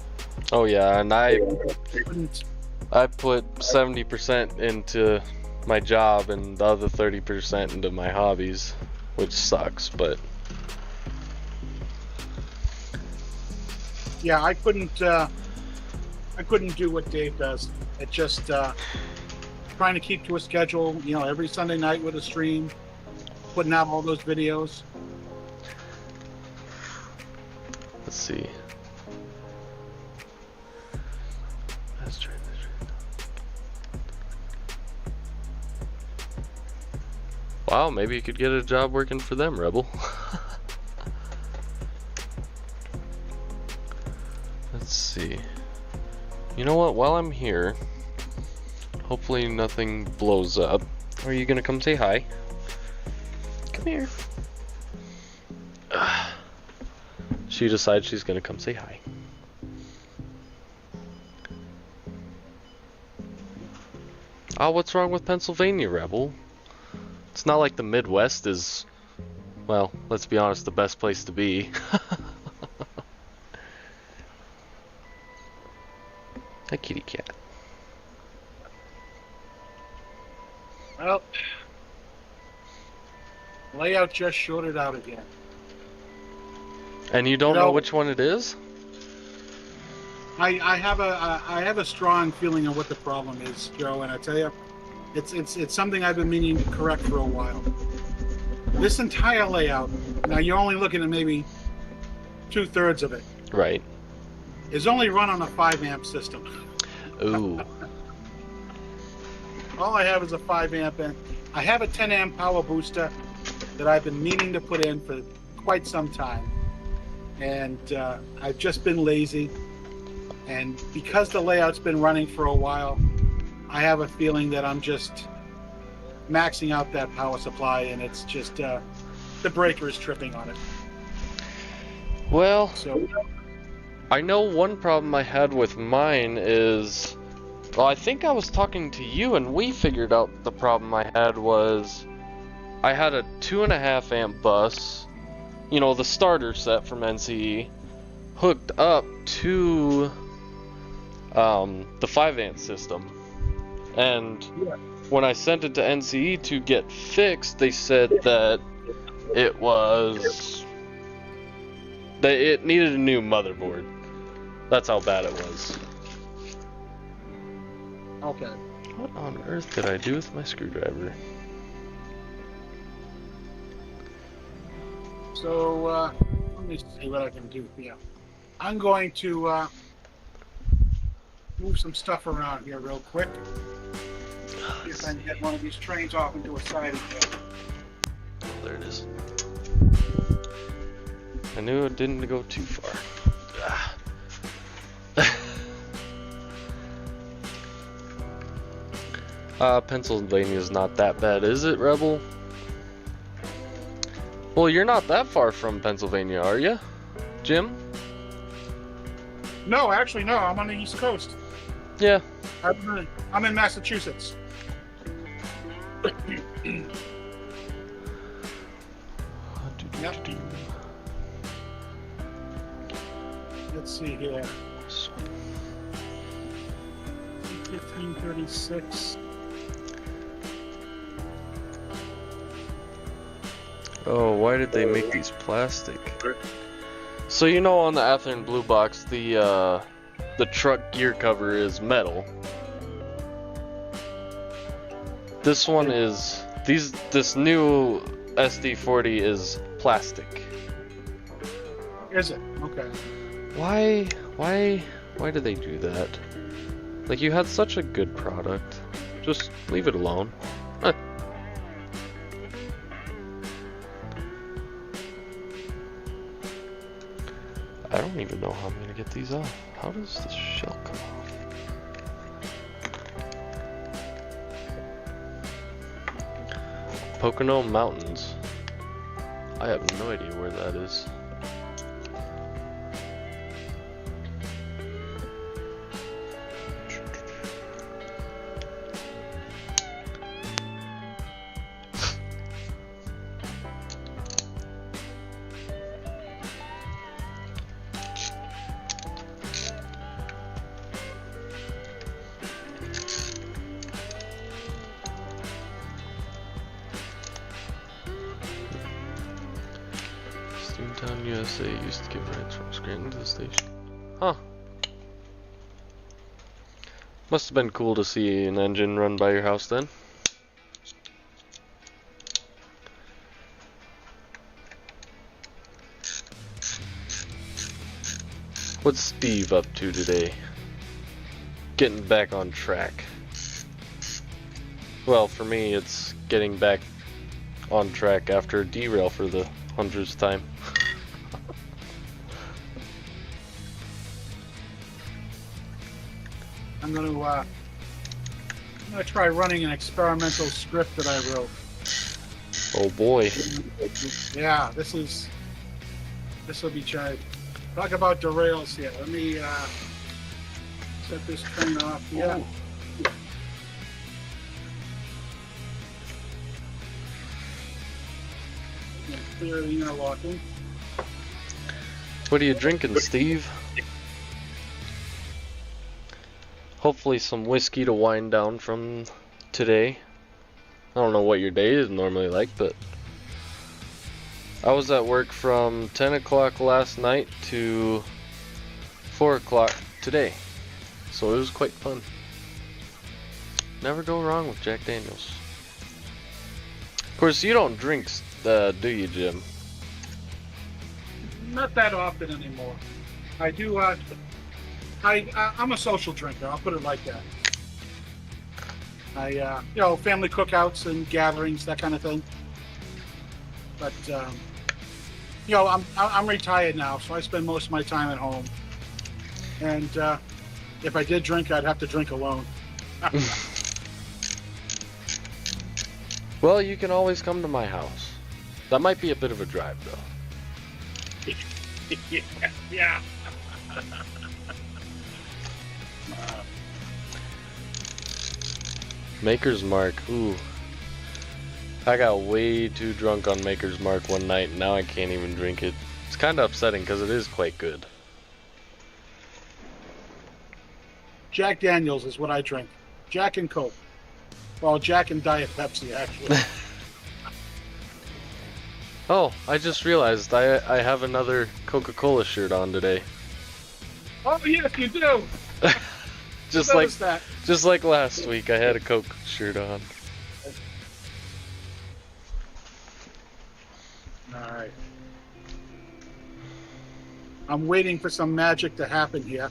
Oh yeah, and I Couldn't- put 70% into my job and the other 30% into my hobbies, which sucks, but yeah, I couldn't do what Dave does. It just trying to keep to a schedule, every Sunday night with a stream, putting out all those videos. Let's see. Let's try this. Wow, maybe you could get a job working for them, Rebel. Let's see. You know what? While I'm here, hopefully nothing blows up. Are you gonna come say hi? Come here. She decides she's gonna come say hi. Oh, what's wrong with Pennsylvania, Rebel? It's not like the Midwest is, well, let's be honest, the best place to be. Hi, kitty cat. Well, layout just shorted out again. And you don't know which one it is? I have a strong feeling of what the problem is, Joe, and I tell you, it's something I've been meaning to correct for a while. This entire layout, now you're only looking at maybe 2/3 of it, Right. is only run on a 5-amp system. Ooh. All I have is a 5-amp, and I have a 10-amp power booster that I've been meaning to put in for quite some time, and I've just been lazy. And because the layout's been running for a while, I have a feeling that I'm just maxing out that power supply, and it's just the breaker is tripping on it. Well, So I know one problem I had with mine is, well, I think I was talking to you and we figured out the problem I had was I had a 2.5 amp bus, you know, the starter set from NCE, hooked up to the 5-amp system. And when I sent it to NCE to get fixed, they said that it needed a new motherboard. That's how bad it was. okay, What on earth did I do with my screwdriver? so let me see what I can do here. I'm going to move some stuff around here real quick. See if I can get one of these trains off into a siding here. There it is. I knew it didn't go too far. Pennsylvania's not that bad, is it, Rebel? Well, you're not that far from Pennsylvania, are you, Jim? No, actually, no. I'm on the East Coast. Yeah. I'm in Massachusetts. Yep. Let's see here. 1536. Oh, why did they make these plastic? So you know on the Athearn Blue Box, the truck gear cover is metal. This one is this new SD40 is plastic. Is it? Okay. Why did they do that? Like, you had such a good product. Just leave it alone. Huh. I don't even know how I'm gonna get these off. How does this shell come off? Pocono Mountains. I have no idea where that is. Steamtown, USA used to give rides from Scranton to the station. Huh. Must have been cool to see an engine run by your house then. What's Steve up to today? Getting back on track. Well, for me, it's getting back on track after a derail for the 100th time. I'm gonna try running an experimental script that I wrote. Oh boy. Yeah, this will be tried. Talk about derails here. Let me set this train off here. Clear the interlocking. What are you drinking, Steve? Hopefully some whiskey to wind down from today. I don't know what your day is normally like, but I was at work from 10 o'clock last night to 4 o'clock today. So it was quite fun. Never go wrong with Jack Daniels. Of course, you don't drink, do you, Jim? Not that often anymore. I do. I'm a social drinker. I'll put it like that. Family cookouts and gatherings, that kind of thing. But I'm retired now, so I spend most of my time at home. And if I did drink, I'd have to drink alone. Well, you can always come to my house. That might be a bit of a drive, though. Yeah. Maker's Mark, ooh. I got way too drunk on Maker's Mark one night, and now I can't even drink it. It's kind of upsetting because it is quite good. Jack Daniels is what I drink. Jack and Coke. Well, Jack and Diet Pepsi, actually. Oh, I just realized I have another Coca-Cola shirt on today. Oh, yes, you do. Just like last week, I had a Coke shirt on. Alright. I'm waiting for some magic to happen here.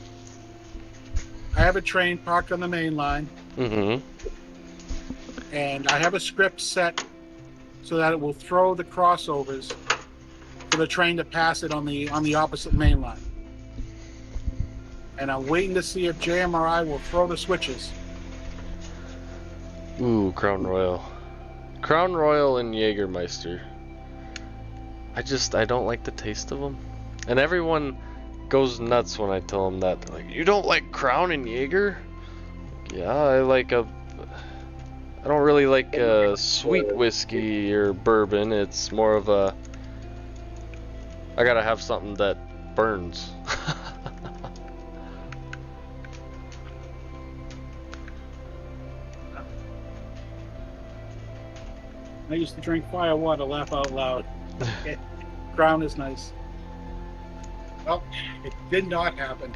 I have a train parked on the main line. Mm-hmm. And I have a script set so that it will throw the crossovers for the train to pass it on the opposite main line. And I'm waiting to see if JMRI will throw the switches. Ooh, Crown Royal. Crown Royal and Jägermeister. I don't like the taste of them. And everyone goes nuts when I tell them that. They're like, you don't like Crown and Jaeger? Yeah, I don't really like sweet whiskey or bourbon. It's more of a, I gotta have something that burns. I used to drink fire water, laugh out loud. Crown is nice. Well, it did not happen.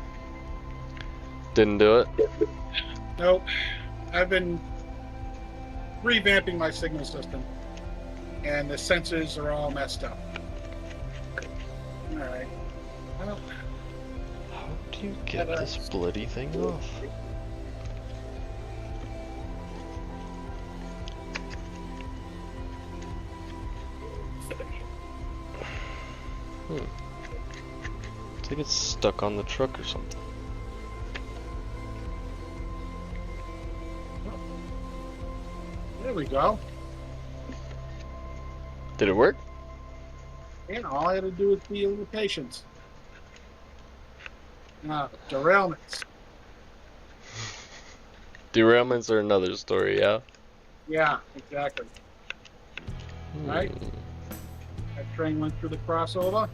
Didn't do it? Nope. I've been revamping my signal system, and the sensors are all messed up. Alright. Well, How do you get this bloody thing off? I think it's stuck on the truck or something. there we go. Did it work? And all I had to do was be a little patient. Derailments. Derailments are another story, yeah? Yeah, exactly. Right? That train went through the crossover.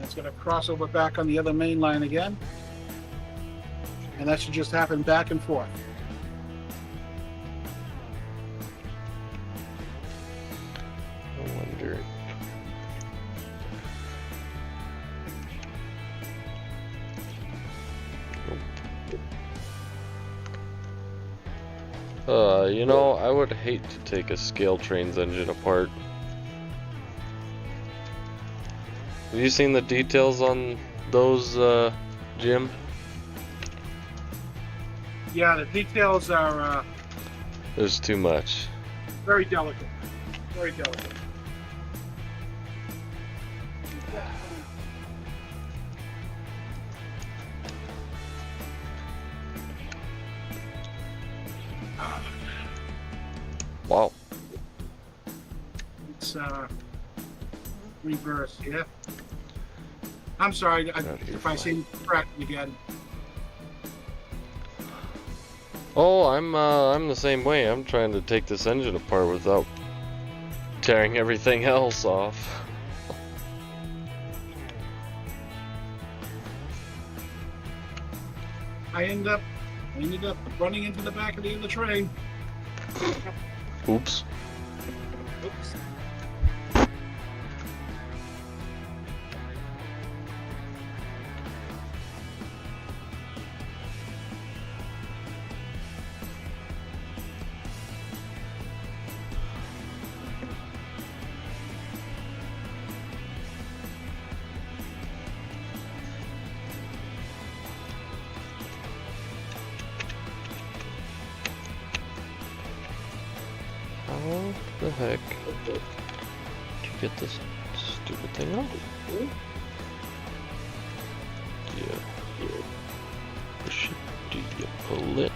It's going to cross over back on the other main line again. And that should just happen back and forth. I wonder. I would hate to take a scale train's engine apart. Have you seen the details on those, Jim? Yeah, the details are There's too much. very delicate. Very delicate. Wow. It's reverse, yeah. I'm sorry if I seem cracking again. Oh, I'm the same way. I'm trying to take this engine apart without tearing everything else off. I ended up running into the back of the other train. Oops. Oops. How the heck did you get this stupid thing off? Yeah. Do you pull it?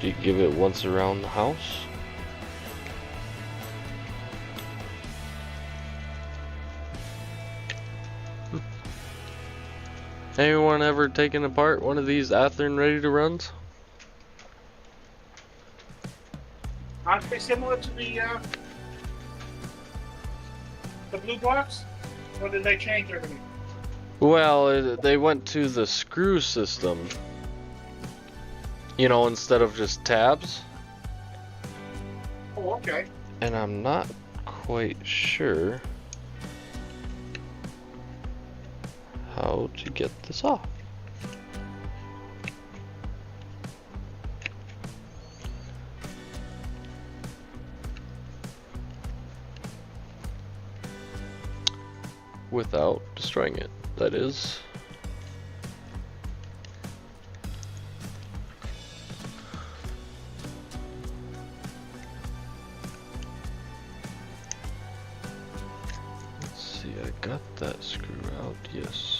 Do you give it once around the house? Anyone ever taken apart one of these Athearn ready to runs? Aren't they similar to the blue box? Or did they change everything? Well, they went to the screw system. You know, instead of just tabs. Oh, okay. And I'm not quite sure how to get this off. Without destroying it, that is. Let's see, I got that screw out, yes.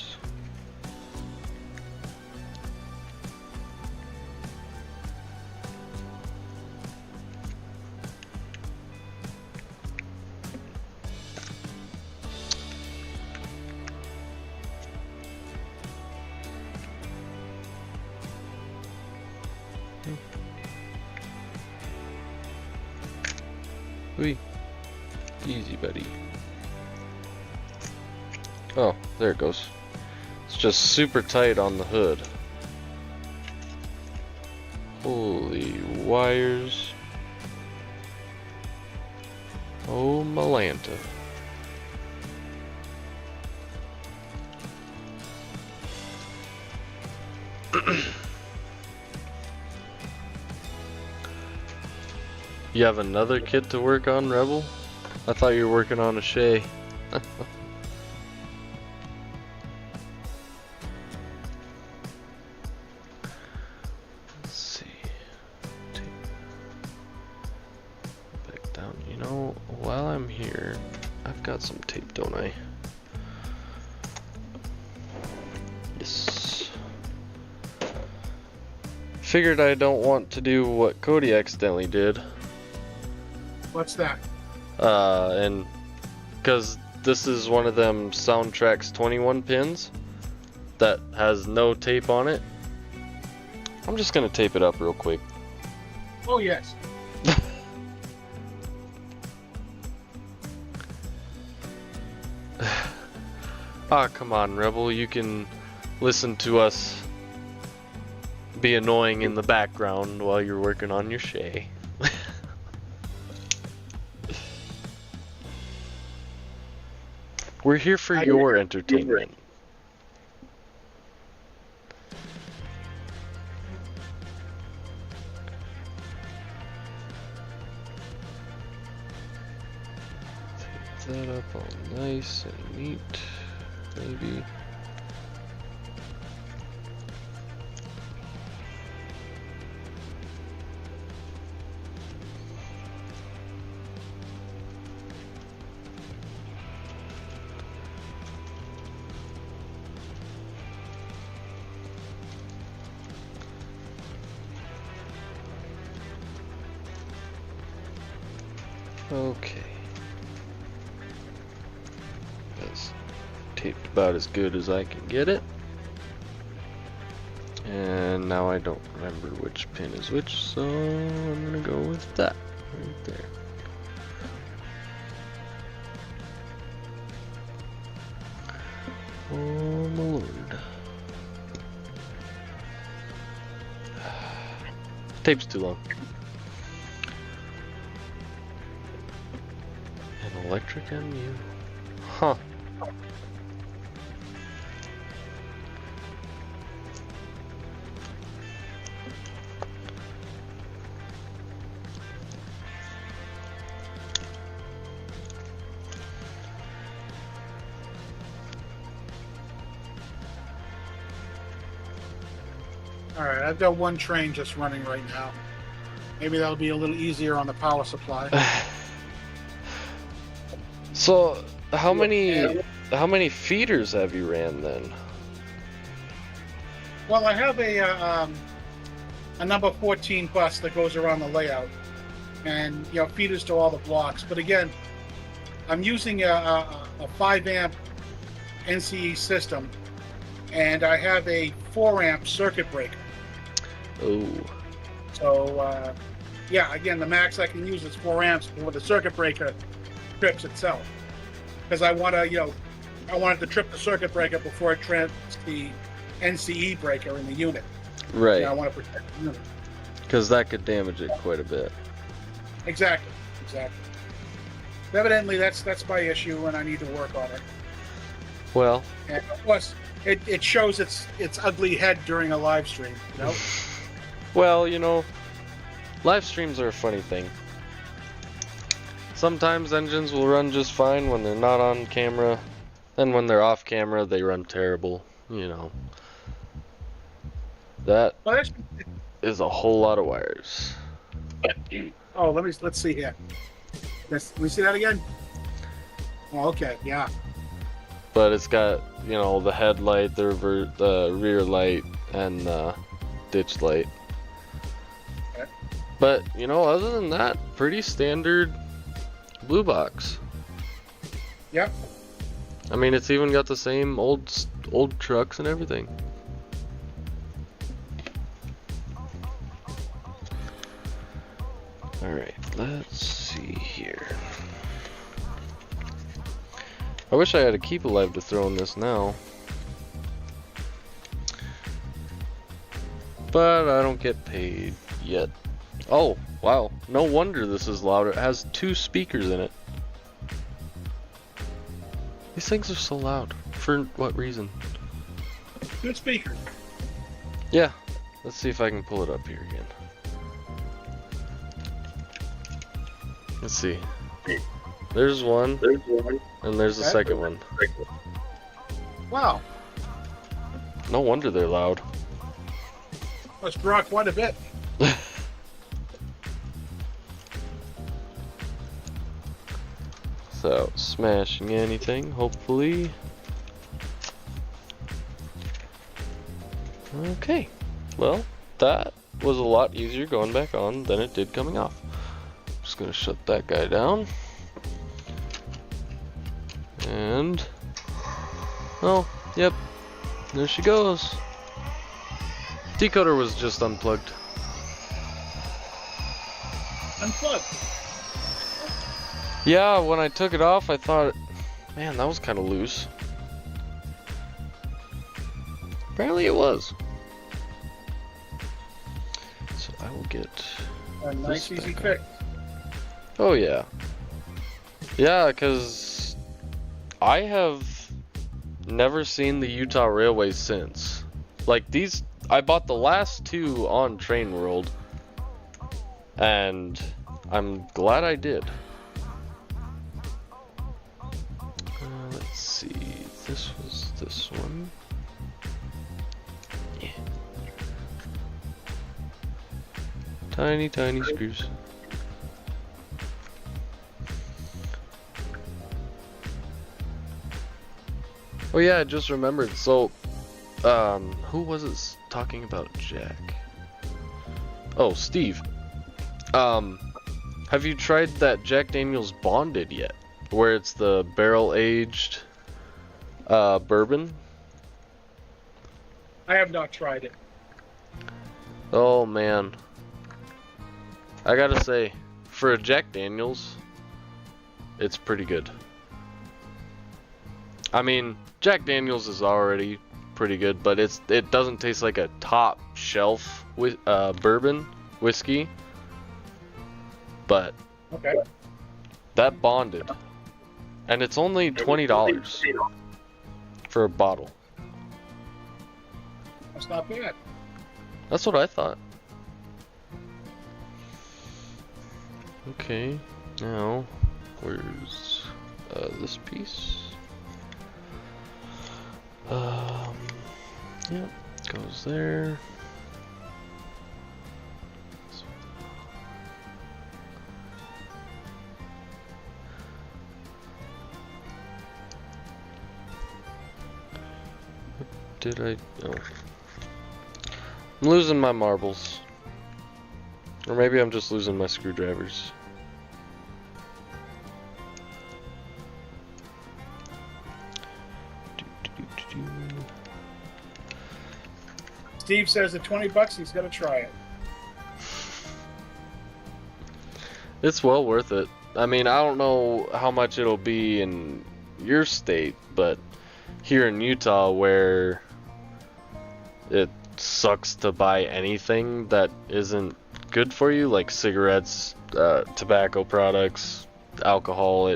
Whee. Easy, buddy. Oh, there it goes. It's just super tight on the hood. Holy wires. Oh, Malanta. You have another kit to work on, Rebel? I thought you were working on a Shay. Let's see. Back down. You know, while I'm here, I've got some tape, don't I? Yes. Figured I don't want to do what Cody accidentally did. What's that? And because this is one of them Soundtrax 21 pins that has no tape on it, I'm just gonna tape it up real quick. Oh, yes. Ah, come on, Rebel, you can listen to us be annoying in the background while you're working on your Shay. We're here for your entertainment. that up all nice and neat, maybe. Okay. That's taped about as good as I can get it. And now I don't remember which pin is which, so I'm gonna go with that right there. Oh my lord. Tape's too long. An electric MU. Huh. Alright, I've got one train just running right now. Maybe that'll be a little easier on the power supply. So, how many feeders have you ran then? Well, I have a number 14 bus that goes around the layout, and feeders to all the blocks. But again, I'm using a 5 amp NCE system, and I have a 4 amp circuit breaker. Oh. So yeah, again, the max I can use is 4 amps with the circuit breaker trips itself, because I want to, I want it to trip the circuit breaker before it trips the NCE breaker in the unit. Right. I want to protect the unit. Because that could damage it quite a bit. Exactly. Evidently, that's my issue, and I need to work on it. Well. And of course, it shows its ugly head during a live stream. Well, live streams are a funny thing. Sometimes engines will run just fine when they're not on camera, and when they're off camera, they run terrible. That is a whole lot of wires. Oh, let's see here. Let me see that again. Oh, okay, yeah. But it's got, the headlight, the rear light, and the ditch light. Okay. But, other than that, pretty standard blue box. Yep. I mean, it's even got the same old trucks and everything. Alright, let's see here. I wish I had a Keep Alive to throw in this now. But I don't get paid yet. Oh, wow. No wonder this is louder. It has 2 speakers in it. These things are so loud. For what reason? Good speaker. Yeah. Let's see if I can pull it up here again. Let's see. There's one. And there's the second one. Wow. No wonder they're loud. Must draw quite a bit. So, smashing anything, hopefully. Okay. Well, that was a lot easier going back on than it did coming off. Just gonna shut that guy down. And... oh, yep. There she goes. Decoder was just unplugged. Unplugged. Yeah, when I took it off, I thought, man, that was kind of loose. Apparently it was. So I will get A nice, this easy back fix. on. Oh yeah. Yeah, because I have never seen the Utah Railways since. Like these, I bought the last 2 on Train World, and I'm glad I did. this was this one. Yeah. Tiny, tiny screws. Oh yeah, I just remembered. So, who was it talking about Jack? Oh, Steve. Have you tried that Jack Daniel's Bonded yet? Where it's the barrel-aged bourbon? I have not tried it. Oh man. I gotta say, for a Jack Daniel's, it's pretty good. I mean, Jack Daniel's is already pretty good, but it doesn't taste like a top shelf bourbon whiskey. But Okay. that Bonded, and it's only $20 for a bottle. That's not bad. That's what I thought. Okay, now where's this piece? Yep, goes there. Did I? Oh. I'm losing my marbles. Or maybe I'm just losing my screwdrivers. Steve says at $20 he's gonna try it. It's well worth it. I mean, I don't know how much it'll be in your state, but here in Utah, where it sucks to buy anything that isn't good for you, like cigarettes, tobacco products, alcohol,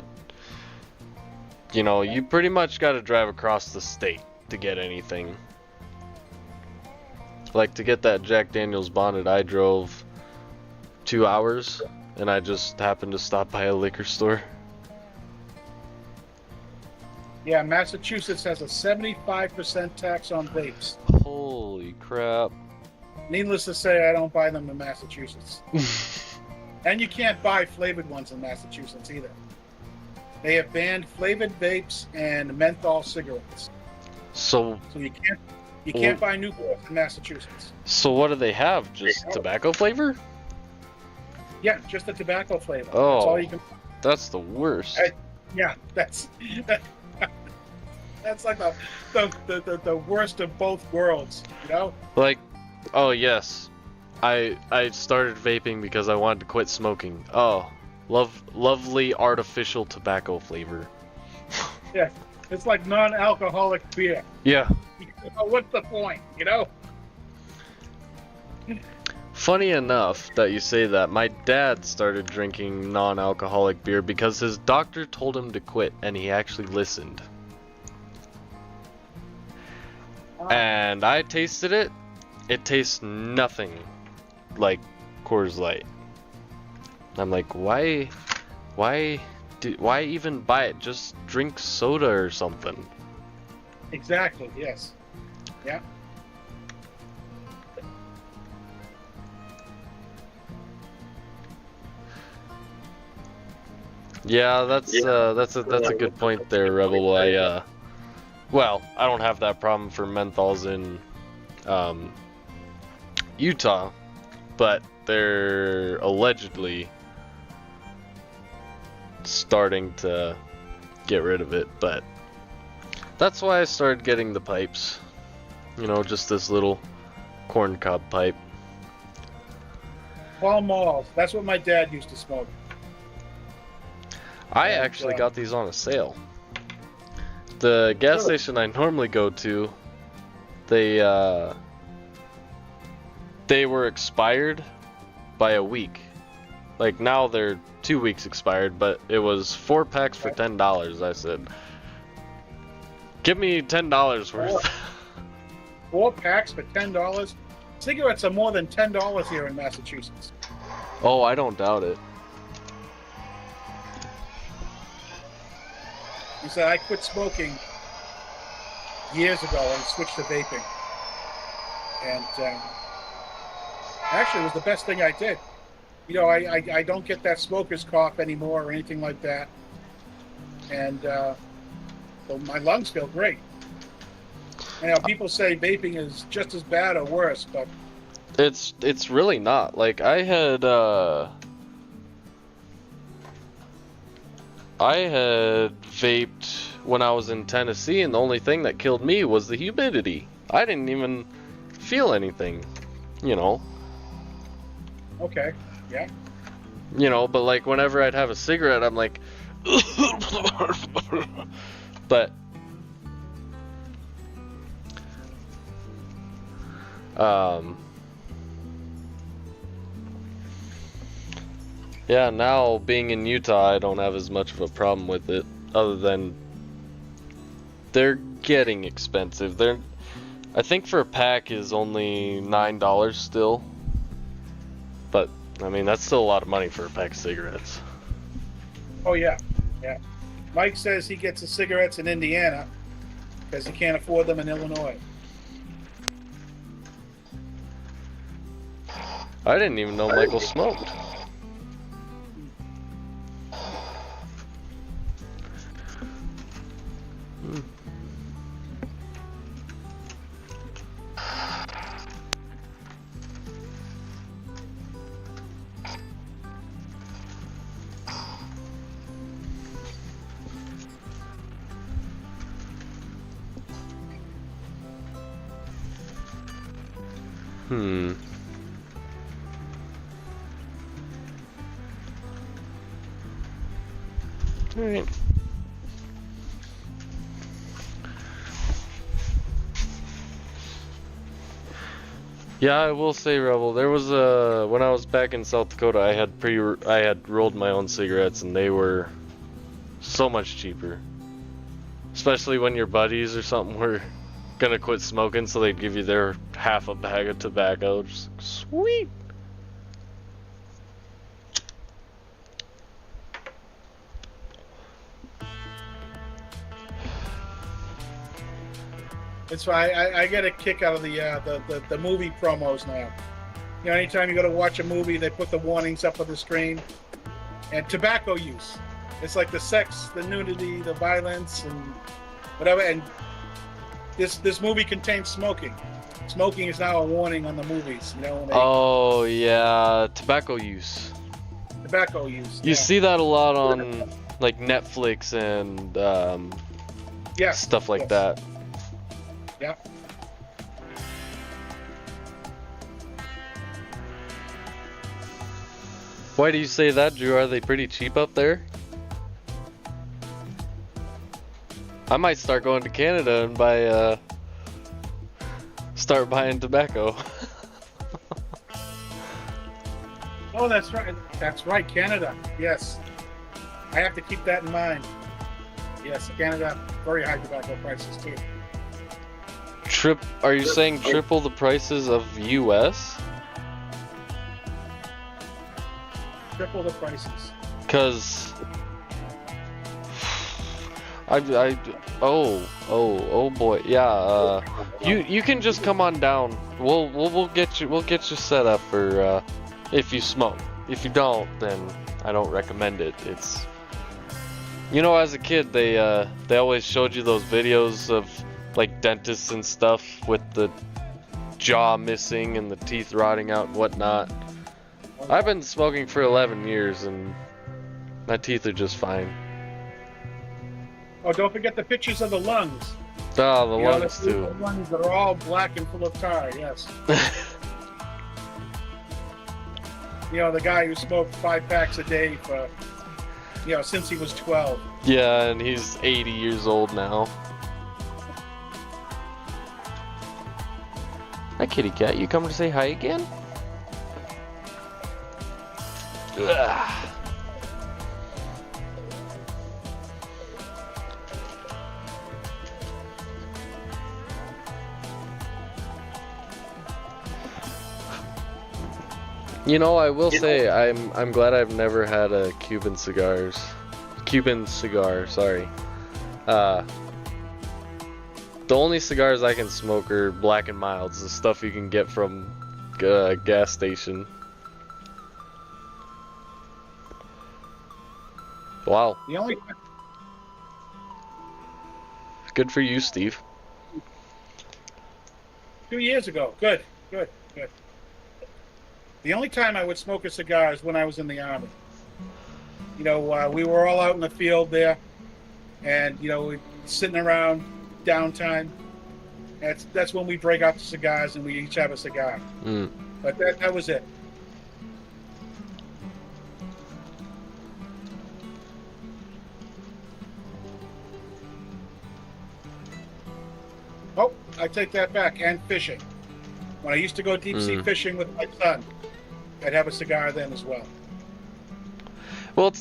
you know, you pretty much got to drive across the state to get anything. Like, to get that Jack Daniel's Bonded, I drove 2 hours, and I just happened to stop by a liquor store. Yeah, Massachusetts has a 75% tax on vapes. Holy crap. Needless to say, I don't buy them in Massachusetts. And you can't buy flavored ones in Massachusetts either. They have banned flavored vapes and menthol cigarettes. So you can't buy Newports in Massachusetts. So what do they have? Just tobacco flavor? Yeah, just the tobacco flavor. Oh, that's all you can. That's the worst. Yeah, that's like the worst of both worlds, you know? Like, oh yes, I started vaping because I wanted to quit smoking. Oh, lovely artificial tobacco flavor. Yeah, it's like non-alcoholic beer. Yeah. What's the point, you know? Funny enough that you say that, my dad started drinking non-alcoholic beer because his doctor told him to quit, and he actually listened. And I tasted it. It tastes nothing like Coors Light. I'm like, why even buy it? Just drink soda or something. Exactly. Yes. Yeah. Yeah, that's a good point there, Rebel. Well, I don't have that problem for menthols in Utah, but they're allegedly starting to get rid of it. But that's why I started getting the pipes. You know, just this little corncob pipe. Pall Malls. That's what my dad used to smoke. I actually got these on a sale. The gas station I normally go to, they were expired by a week. Like, now they're 2 weeks expired, but it was 4 packs for $10. I said, give me $10 worth. 4 packs for $10? Cigarettes are more than $10 here in Massachusetts. Oh, I don't doubt it. He said, I quit smoking years ago and switched to vaping. And actually, it was the best thing I did. You know, I don't get that smoker's cough anymore or anything like that. And so my lungs feel great. You know, people say vaping is just as bad or worse, but it's really not. Like I had vaped when I was in Tennessee, and the only thing that killed me was the humidity. I didn't even feel anything, you know. okay, yeah. You know, but like whenever I'd have a cigarette, I'm like, but yeah, now being in Utah, I don't have as much of a problem with it, other than they're getting expensive. I think for a pack is only $9 still, but I mean that's still a lot of money for a pack of cigarettes. Oh yeah, yeah. Mike says he gets his cigarettes in Indiana because he can't afford them in Illinois. I didn't even know Michael smoked. Alright. Yeah, I will say, Rebel, there was when I was back in South Dakota, I had rolled my own cigarettes, and they were so much cheaper. Especially when your buddies or something were gonna quit smoking, so they'd give you their half a bag of tobacco. Just sweet. It's why I get a kick out of the movie promos now. You know, anytime you go to watch a movie, they put the warnings up on the screen. And tobacco use. It's like the sex, the nudity, the violence, and whatever. And this movie contains smoking. Smoking is now a warning on the movies. You know. When Oh yeah, tobacco use. Tobacco use. You see that a lot on like Netflix and stuff like that. Yeah. Why do you say that, Drew? Are they pretty cheap up there? I might start going to Canada and start buying tobacco. Oh, that's right. That's right, Canada. Yes. I have to keep that in mind. Yes, Canada, very high tobacco prices too. Are you saying triple the prices of US? Triple the prices. Cause oh boy, yeah. You can just come on down. We'll get you set up for if you smoke. If you don't, then I don't recommend it. It's, you know, as a kid they always showed you those videos of like dentists and stuff with the jaw missing and the teeth rotting out and whatnot. I've been smoking for 11 years and my teeth are just fine. Oh, don't forget the pictures of the lungs. Oh, the You know, lungs the too. lungs that are all black and full of tar, yes. You know, the guy who smoked 5 packs a day for, you know, since he was 12. Yeah, and he's 80 years old now. Hi, kitty cat. You coming to say hi again? Ugh. You know, I will say I'm glad I've never had a Cuban cigar, sorry. The only cigars I can smoke are Black and Milds, the stuff you can get from a gas station. Wow. The only Good for you, Steve. 2 years ago. Good. The only time I would smoke a cigar is when I was in the Army. You know, we were all out in the field there, and, you know, we're sitting around downtime. That's when we break out the cigars and we each have a cigar. Mm. But that was it. Oh, I take that back. And fishing. When I used to go deep sea fishing with my son, I'd have a cigar then as well. Well,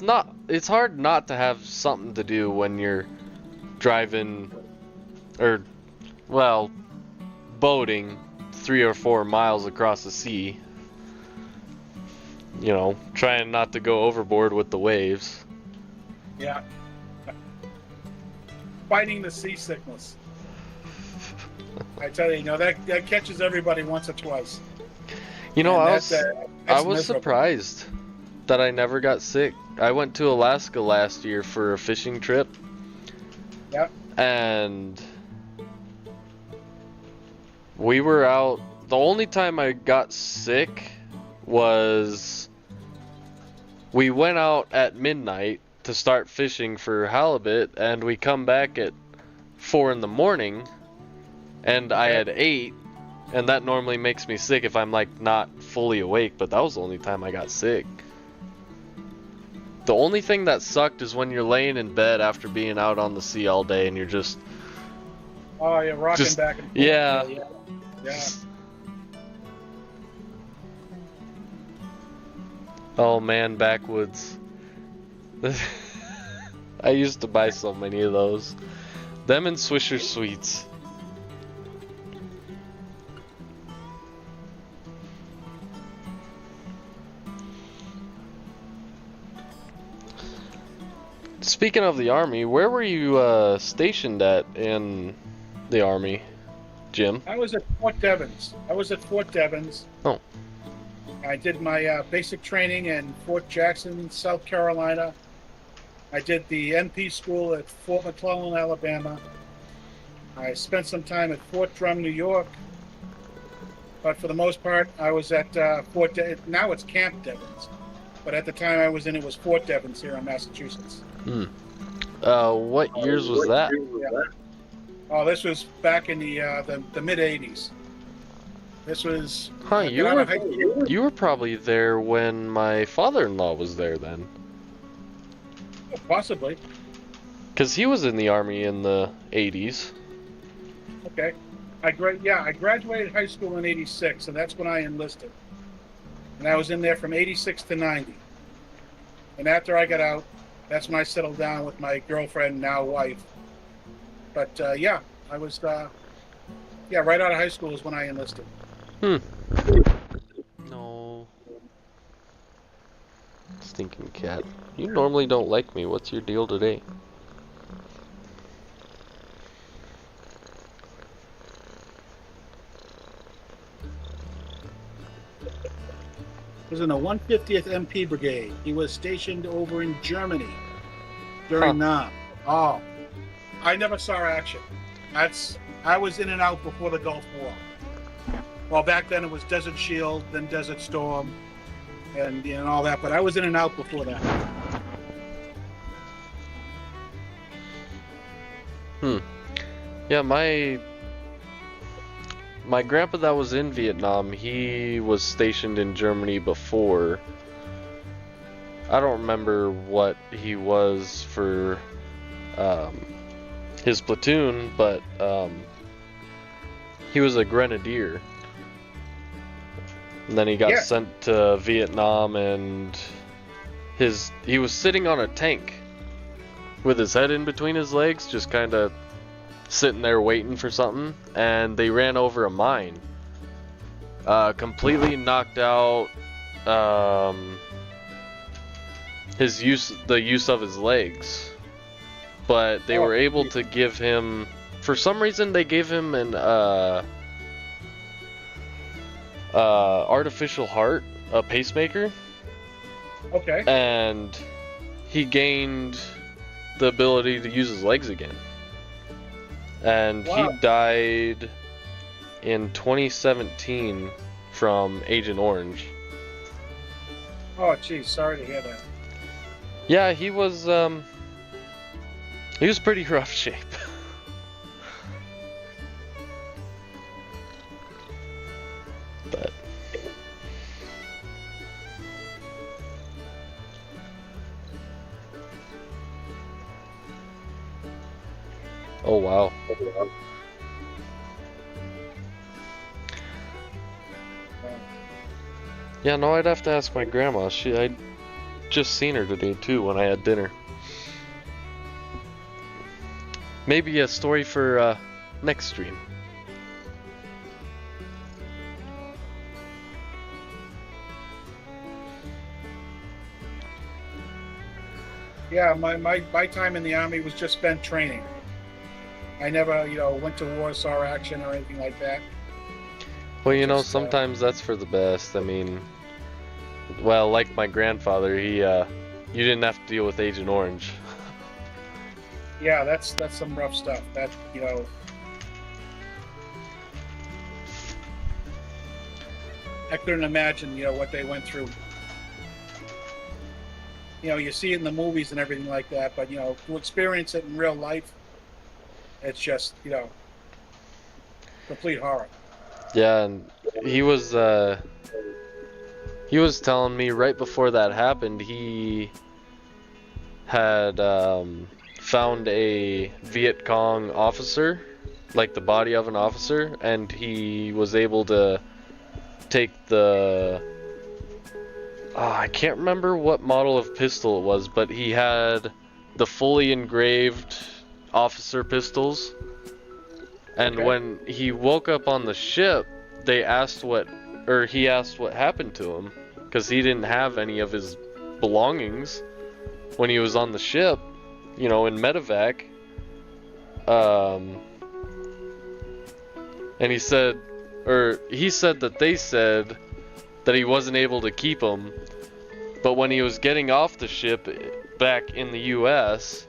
it's hard not to have something to do when you're driving, or, well, boating 3 or 4 miles across the sea. You know, trying not to go overboard with the waves. Yeah. Fighting the seasickness. I tell you, that catches everybody once or twice. You know, And I that's was miserable. surprised that I never got sick. I went to Alaska last year for a fishing trip. Yep. And we were out. The only time I got sick was we went out at midnight to start fishing for halibut, and we come back at 4 in the morning, and I had ate, and that normally makes me sick if I'm like not fully awake, but that was the only time I got sick. The only thing that sucked is when you're laying in bed after being out on the sea all day and you're just... Oh, you're rocking Just- back and forth. yeah. Yeah. Oh man, backwoods. I used to buy so many of those. Them and Swisher Sweets. Speaking of the army, where were you stationed at in the army, Jim? I was at Fort Devens. Oh. I did my basic training in Fort Jackson, South Carolina. I did the MP school at Fort McClellan, Alabama. I spent some time at Fort Drum, New York. But for the most part, I was at now it's Camp Devens. But at the time I was in, it was Fort Devens here in Massachusetts. What years was that? Oh, this was back in the mid '80s. This was. Huh, I got out of high school. you were probably there when my father-in-law was there then. Possibly. Because he was in the army in the 80s. Okay. I graduated high school in '86, and that's when I enlisted. And I was in there from '86 to '90. And after I got out, that's when I settled down with my girlfriend, now wife. But I was right out of high school is when I enlisted. No. Stinking cat. You normally don't like me. What's your deal today? He was in the 150th MP Brigade. He was stationed over in Germany during Nam. Oh, I never saw action. I was in and out before the Gulf War. Well, back then it was Desert Shield, then Desert Storm, and all that. But I was in and out before that. Yeah, my grandpa that was in Vietnam, he was stationed in Germany before. I don't remember what he was for his platoon, but he was a grenadier. And then he got sent to Vietnam, and he was sitting on a tank with his head in between his legs, just kind of sitting there waiting for something, and they ran over a mine. Completely knocked out the use of his legs, but they were able to give him for some reason they gave him an artificial heart, a pacemaker, Okay. and he gained the ability to use his legs again. And Wow. he died in 2017 from Agent Orange. Oh, geez, sorry to hear that. Yeah, he was pretty rough shape. But oh wow. Yeah, no, I'd have to ask my grandma. I'd just seen her today too when I had dinner. Maybe a story for next stream. Yeah, my time in the Army was just spent training. I never, went to war, saw action, or anything like that. Well, you know, Just, sometimes that's for the best. I mean, well, like my grandfather, he you didn't have to deal with Agent Orange. Yeah, that's some rough stuff. That, I couldn't imagine, what they went through. You see it in the movies and everything like that, but, to experience it in real life, it's just, complete horror. Yeah, and he was telling me right before that happened, he had found a Viet Cong officer, like the body of an officer, and he was able to take the I can't remember what model of pistol it was, but he had the fully engraved officer pistols. And Okay. when he woke up on the ship, he asked what happened to him, because he didn't have any of his belongings when he was on the ship, in medevac. And he said that they said that he wasn't able to keep them, but when he was getting off the ship back in the U.S.,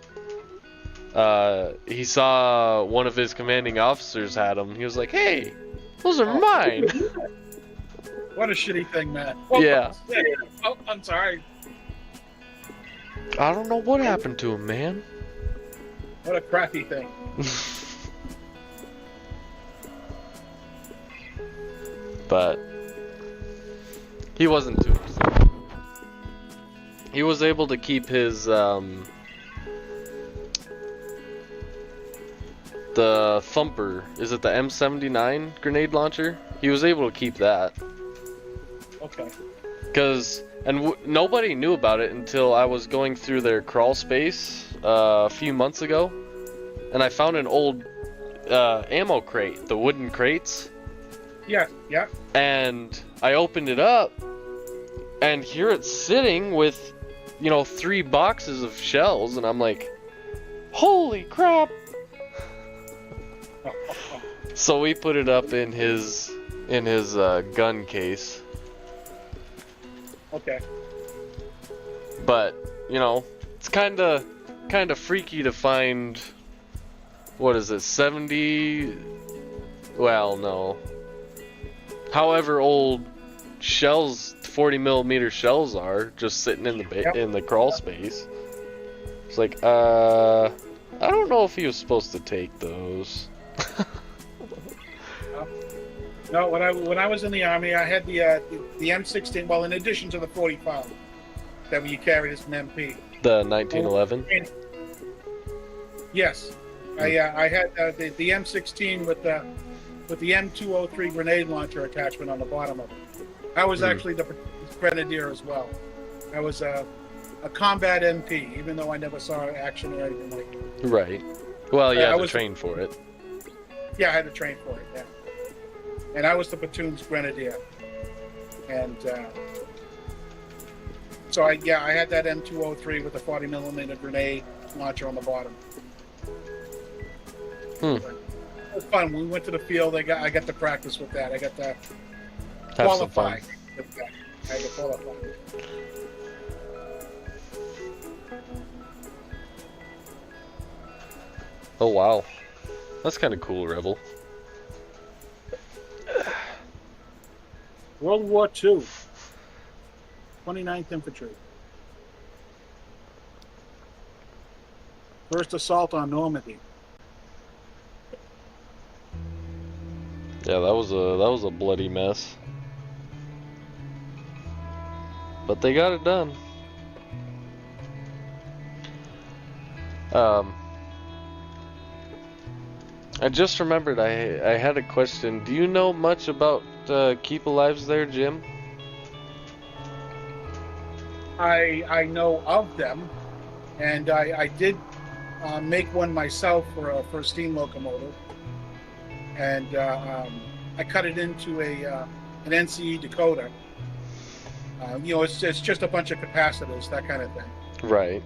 he saw one of his commanding officers had them. He was like, "Hey, those are mine." What a shitty thing, man. Yeah. Oh, I'm sorry. I don't know what happened to him, man. What a crappy thing. But he wasn't too upset. He was able to keep his the Thumper. Is it the M79 grenade launcher? He was able to keep that. Okay. Nobody knew about it until I was going through their crawl space a few months ago, and I found an old ammo crate, the wooden crates. Yeah. And I opened it up, and here it's sitting with, 3 boxes of shells, and I'm like, holy crap! So we put it up in his gun case. Okay. But it's kind of freaky to find. What is it? 70? Well, no. However old shells, 40mm shells are, just sitting in the in the crawl space. It's like, I don't know if he was supposed to take those. No, when I was in the Army, I had the M16. Well, in addition to the 45 that you carried as an MP. The 1911. Yes, I had the M16 with the M203 grenade launcher attachment on the bottom of it. I was actually the grenadier as well. I was a combat MP, even though I never saw action or anything like that. Right. Well, you had to was- train for it. Yeah, I had to train for it. Yeah, and I was the platoon's grenadier, and so I had that M203 with a 40mm grenade launcher on the bottom. was fun. When we went to the field. I got to practice with that. I got to Have some qualify fun. with that. I got to qualify. Oh wow, that's kind of cool, Rebel. World War II. 29th Infantry. First assault on Normandy. Yeah, that was a bloody mess. But they got it done. I just remembered I had a question. Do you know much about Keep Alives there, Jim? I know of them, and I did make one myself for a steam locomotive, and I cut it into an NCE Dakota. It's just a bunch of capacitors, that kind of thing. Right.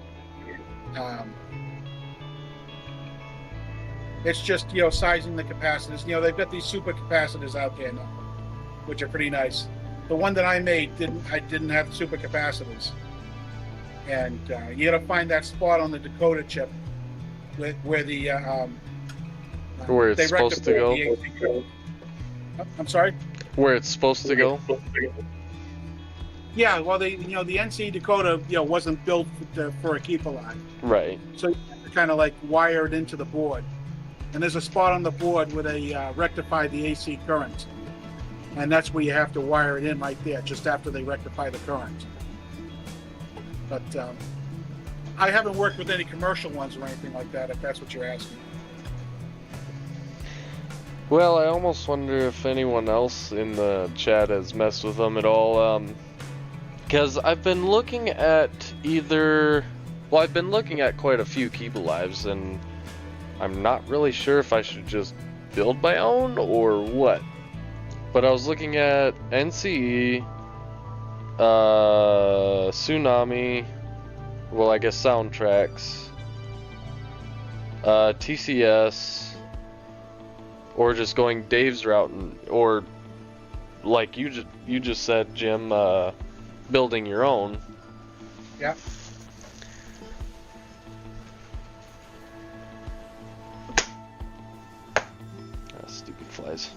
It's just sizing the capacitors. They've got these super capacitors out there now, which are pretty nice. The one that I made didn't have super capacitors, and you got to find that spot on the Dakota chip where the Where it's they supposed to rectify go. the AC. I'm sorry. Where it's supposed to go. Yeah, well, the NC Dakota wasn't built for a keep alive, Right. so you have to kind of like wire it into the board. And there's a spot on the board where they rectify the AC current, and that's where you have to wire it in right there, just after they rectify the current. But I haven't worked with any commercial ones or anything like that, if that's what you're asking. Well, I almost wonder if anyone else in the chat has messed with them at all. Because I've been looking at I've been looking at quite a few Keep Alives, and I'm not really sure if I should just build my own or what. But I was looking at NCE, Tsunami, well, I guess Soundtracks, TCS, or just going Dave's route, or like you just said, Jim, building your own. Yeah. Stupid flies.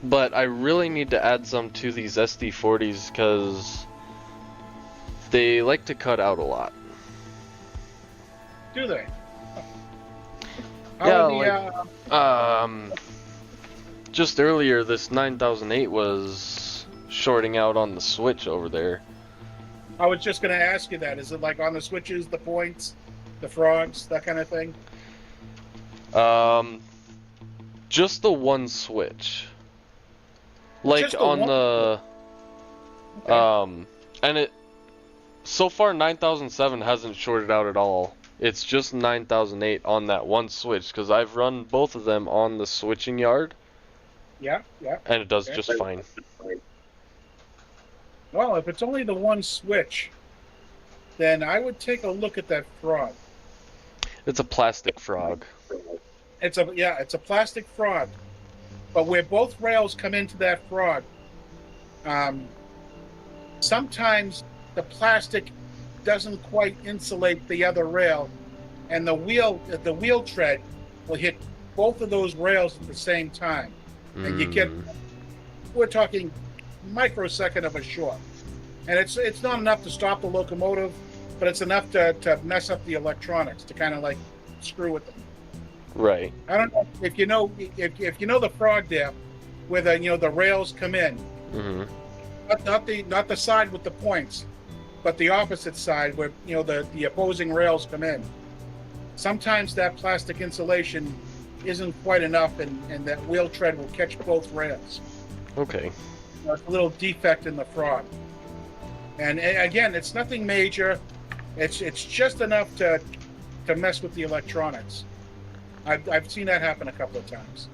But I really need to add some to these SD40s because they like to cut out a lot. Do they? Just earlier, this 9008 was shorting out on the switch over there. I was just going to ask you that. Is it like on the switches, the points, the frogs, that kind of thing? Just the one switch. Like Just the on one? the Okay. and it so far 9007 hasn't shorted out at all. It's just 9008 on that one switch because I've run both of them on the switching yard Yeah. and it does Okay. just fine. Well, if it's only the one switch, then I would take a look at that frog. It's a plastic frog. It's a plastic frog, but where both rails come into that frog, sometimes the plastic doesn't quite insulate the other rail, and the wheel tread will hit both of those rails at the same time, and you get, we're talking microsecond of a short, and it's not enough to stop the locomotive, but it's enough to mess up the electronics, to kind of like screw with them. Right. I don't know if you know the frog there, where the rails come in, not the side with the points, but the opposite side where the opposing rails come in. Sometimes that plastic insulation isn't quite enough, and that wheel tread will catch both rails. Okay. It's a little defect in the frog, and again, it's nothing major. It's just enough to mess with the electronics. I've seen that happen a couple of times,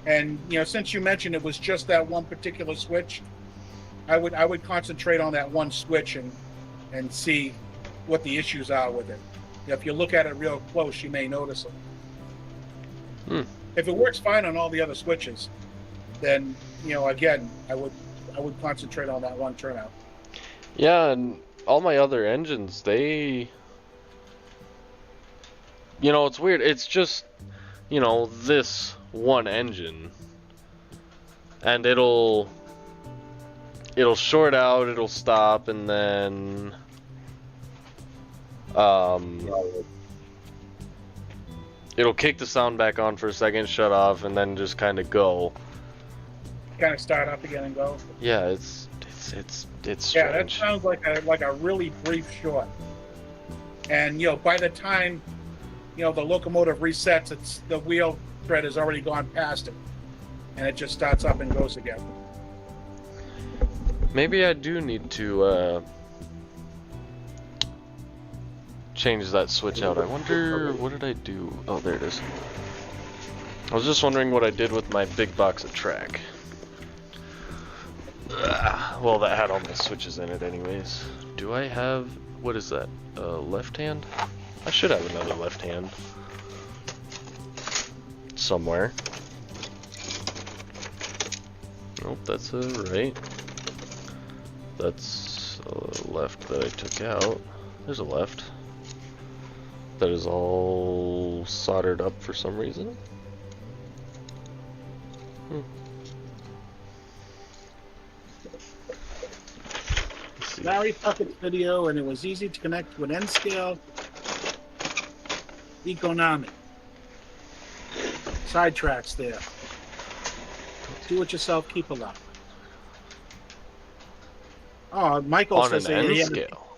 and since you mentioned it was just that one particular switch, I would concentrate on that one switch and see what the issues are with it. If you look at it real close, you may notice them. Hmm. If it works fine on all the other switches, then again, I would concentrate on that one turnout. Yeah, and all my other engines, they... it's weird. It's just, this one engine. And it'll short out, it'll stop, and then... it'll kick the sound back on for a second, shut off, and then just kind of go. Kind of start up again and go. Yeah, it's strange. Yeah, that sounds like a really brief short. And by the time the locomotive resets, the wheel thread has already gone past it, and it just starts up and goes again. Maybe I do need to change that switch out. I wonder, what did I do? Oh, there it is. I was just wondering what I did with my big box of track. Well, that had all my switches in it anyways. Do I have, what is that, left hand? I should have another left hand somewhere. Nope, that's a right. That's a left that I took out. There's a left. That is all soldered up for some reason. Larry Puckett's video, and it was easy to connect to an N-scale Economic. Sidetracks there. Do it yourself, keep alive. Oh, Michael On says an he N had- scale.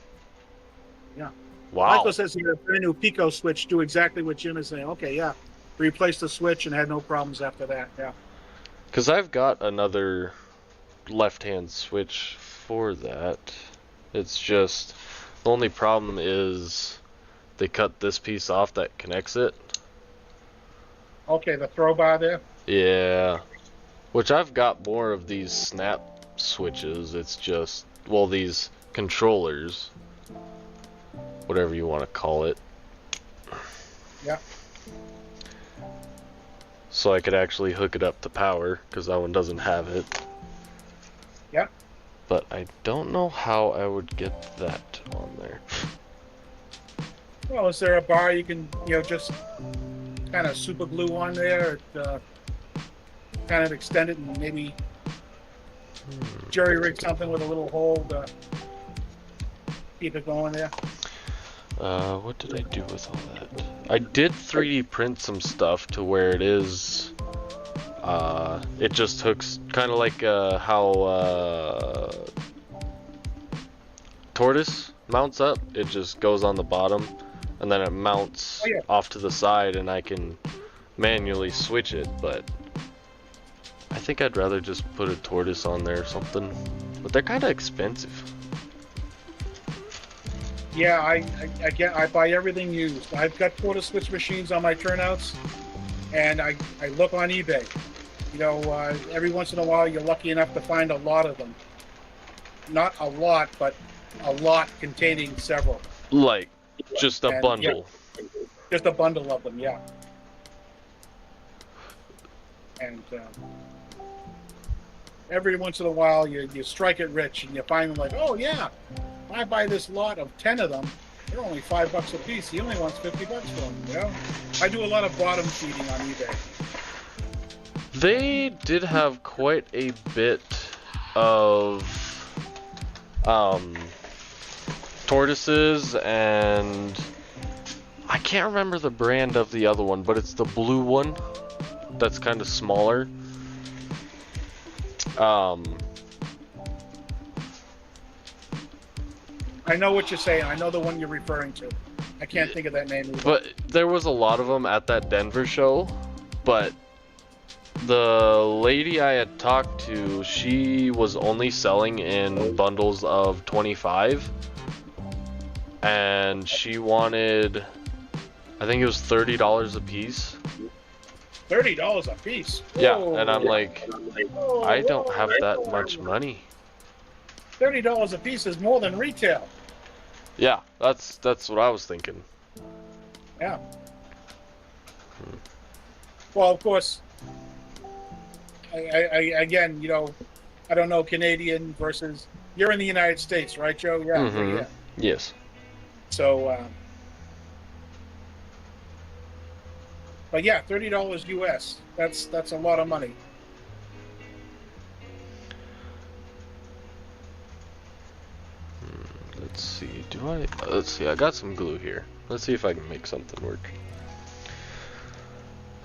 Yeah. Wow. Michael says he had a brand new Pico switch, do exactly what Jim is saying. Okay, yeah. Replaced the switch and had no problems after that, yeah. Because I've got another left-hand switch for that. It's just, the only problem is they cut this piece off that connects it. Okay, the throw bar there. Yeah. Which I've got more of these snap switches. It's just, well, these controllers. Whatever you want to call it. Yeah. So I could actually hook it up to power, because that one doesn't have it. Yeah. But I don't know how I would get that on there. Well, is there a bar you can, just kind of super glue on there, kind of extend it and maybe jerry rig something with a little hole to keep it going there? What did I do with all that? I did 3D print some stuff to where it is, it just hooks, kind of like how Tortoise mounts up. It just goes on the bottom, and then it mounts off to the side, and I can manually switch it, but I think I'd rather just put a Tortoise on there or something. But they're kind of expensive. Yeah, I buy everything used. I've got quarter switch machines on my turnouts, and I look on eBay. Every once in a while you're lucky enough to find a lot of them. Not a lot, but a lot containing several. Like, just a And, bundle. yeah, just a bundle of them, yeah. And every once in a while you strike it rich and you find them like, oh yeah, I buy this lot of 10 of them, they're only $5 a piece. He only wants $50 for them, I do a lot of bottom feeding on eBay. They did have quite a bit of tortoises, and I can't remember the brand of the other one, but it's the blue one that's kind of smaller. I know what you're saying. I know the one you're referring to. I can't think of that name either. But there was a lot of them at that Denver show, but the lady I had talked to, she was only selling in bundles of 25, and she wanted, I think it was $30 a piece. $30 a piece? Yeah, Whoa. and I'm like, Whoa, I don't have that whoa. much money. $30 a piece is more than retail. Yeah, that's what I was thinking. Yeah. Well, of course, again, I don't know Canadian versus. You're in the United States, right, Joe? Yeah, Mm-hmm. yeah. Yes. So, but yeah, $30 US. That's a lot of money. Let's see. Let's see. I got some glue here. Let's see if I can make something work.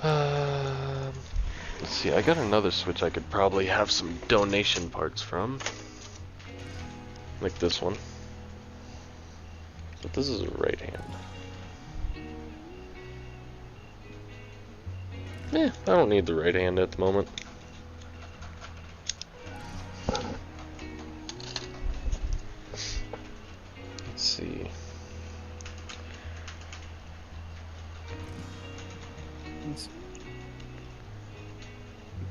Let's see. I got another switch I could probably have some donation parts from, like this one. But this is a right hand. I don't need the right hand at the moment. Let's see.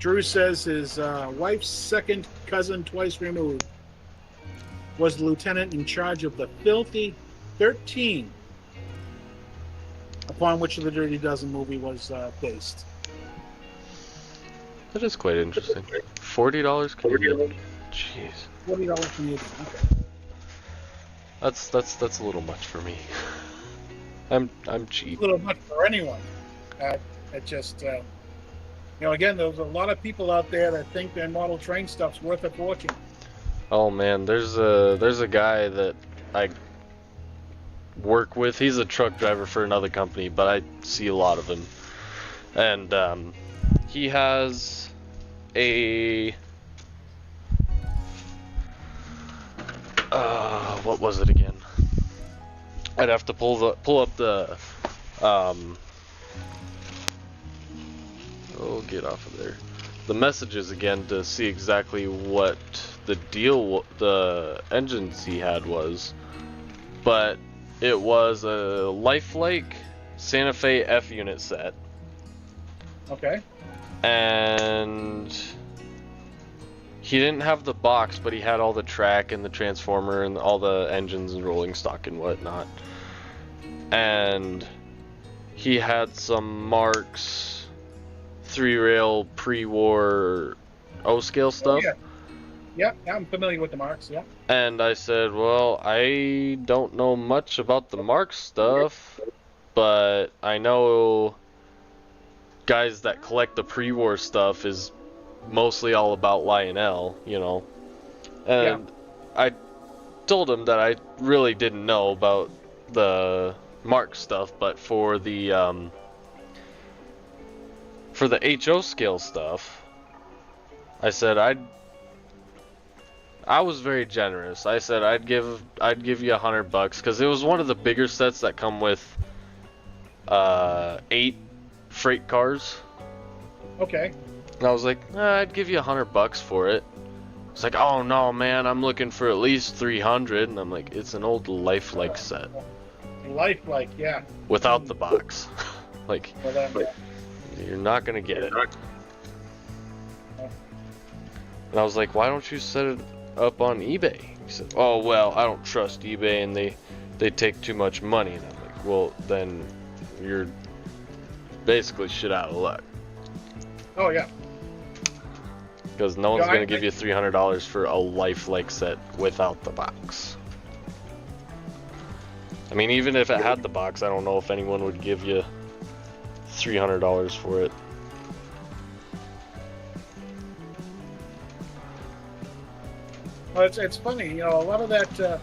Drew says his wife's second cousin, twice removed, was the lieutenant in charge of the Filthy 13, upon which the Dirty Dozen movie was based. That is quite interesting. $40 Canadian. Jeez. $40 Canadian. Okay. That's a little much for me. I'm cheap. A little much for anyone. It just, again, there's a lot of people out there that think their model train stuff's worth a fortune. Oh man, there's a guy that I work with. He's a truck driver for another company, but I see a lot of him. And he has a what was it again? I'd have to pull up the get off of there. The messages again to see exactly what the engines he had was, but it was a Lifelike Santa Fe F unit set. Okay. And he didn't have the box, but he had all the track and the transformer and all the engines and rolling stock and whatnot. And he had some Marks 3-rail pre-war O-scale stuff. Oh, yeah, I'm familiar with the Marks, yeah. And I said, well, I don't know much about the Marks stuff, but I know guys that collect the pre-war stuff is mostly all about Lionel, And I told him that I really didn't know about the Mark stuff, but for the HO scale stuff, I said I was very generous. I said I'd give you $100 because it was one of the bigger sets that come with 8 freight cars. Okay. And I was like, I'd give you $100 for it. It's like, oh no, man, I'm looking for at least 300, and I'm like, it's an old Lifelike set. Lifelike, yeah. Without the box, like, Well, you're not gonna get it. And I was like, why don't you set it up on eBay? He said, oh well, I don't trust eBay, and they take too much money. And I'm like, well, then you're basically shit out of luck. Oh yeah. Because no one's gonna give you $300 for a Lifelike set without the box. I mean, even if it had the box, I don't know if anyone would give you $300 for it. Well, it's funny, a lot of that.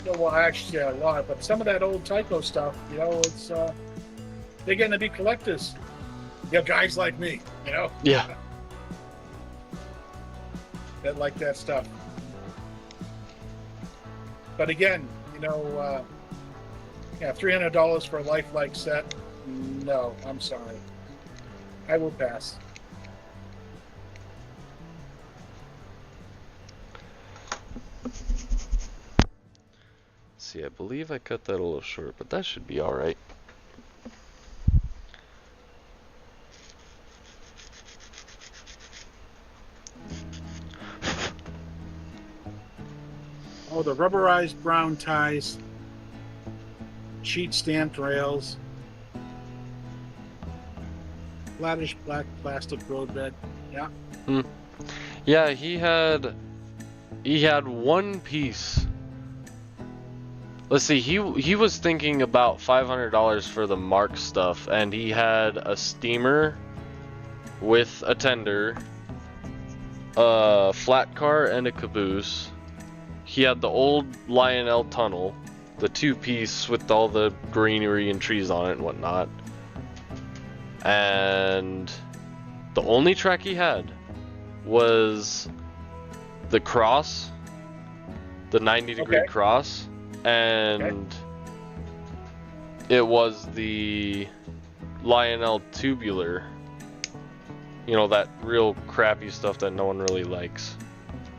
Well, actually, a lot, but some of that old Tyco stuff, it's they're getting to be collectors. Guys like me, Yeah. that like that stuff. But again, $300 for a Lifelike set. No, I'm sorry. I will pass. See, I believe I cut that a little short, but that should be alright. Oh, the rubberized brown ties, sheet stamped rails. flattish black plastic roadbed. Yeah. Yeah, he had one piece. Let's see, he was thinking about $500 for the Mark stuff, and he had a steamer with a tender, a flat car, and a caboose. He had the old Lionel tunnel, the two-piece with all the greenery and trees on it and whatnot. And the only track he had was the cross, the 90-degree Okay. cross, and it was the Lionel tubular. You know, that real crappy stuff that no one really likes.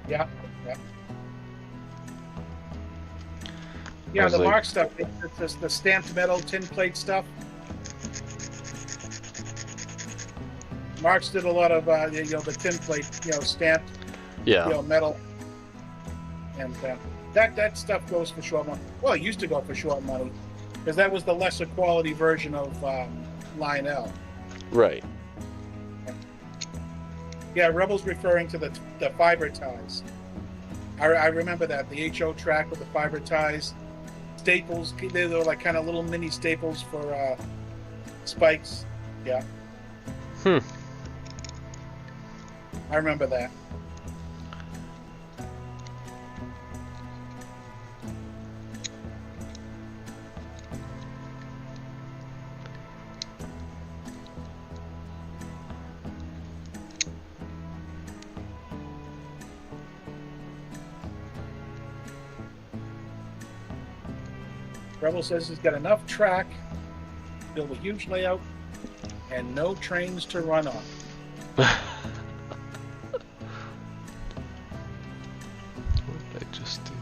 Yeah. Yeah. I Yeah, was the like- Mark stuff, it's the stamped metal tin plate stuff. Marks did a lot of, the tin plate, stamped, Yeah. metal. And that stuff goes for short money. Well, it used to go for short money, because that was the lesser quality version of Lionel. Right. Yeah, Rebel's referring to the fiber ties. I remember that, the HO track with the fiber ties. Staples, they were like kind of little mini staples for spikes. Yeah. I remember that. Rebel says he's got enough track, build a huge layout, and no trains to run on. What did I just do?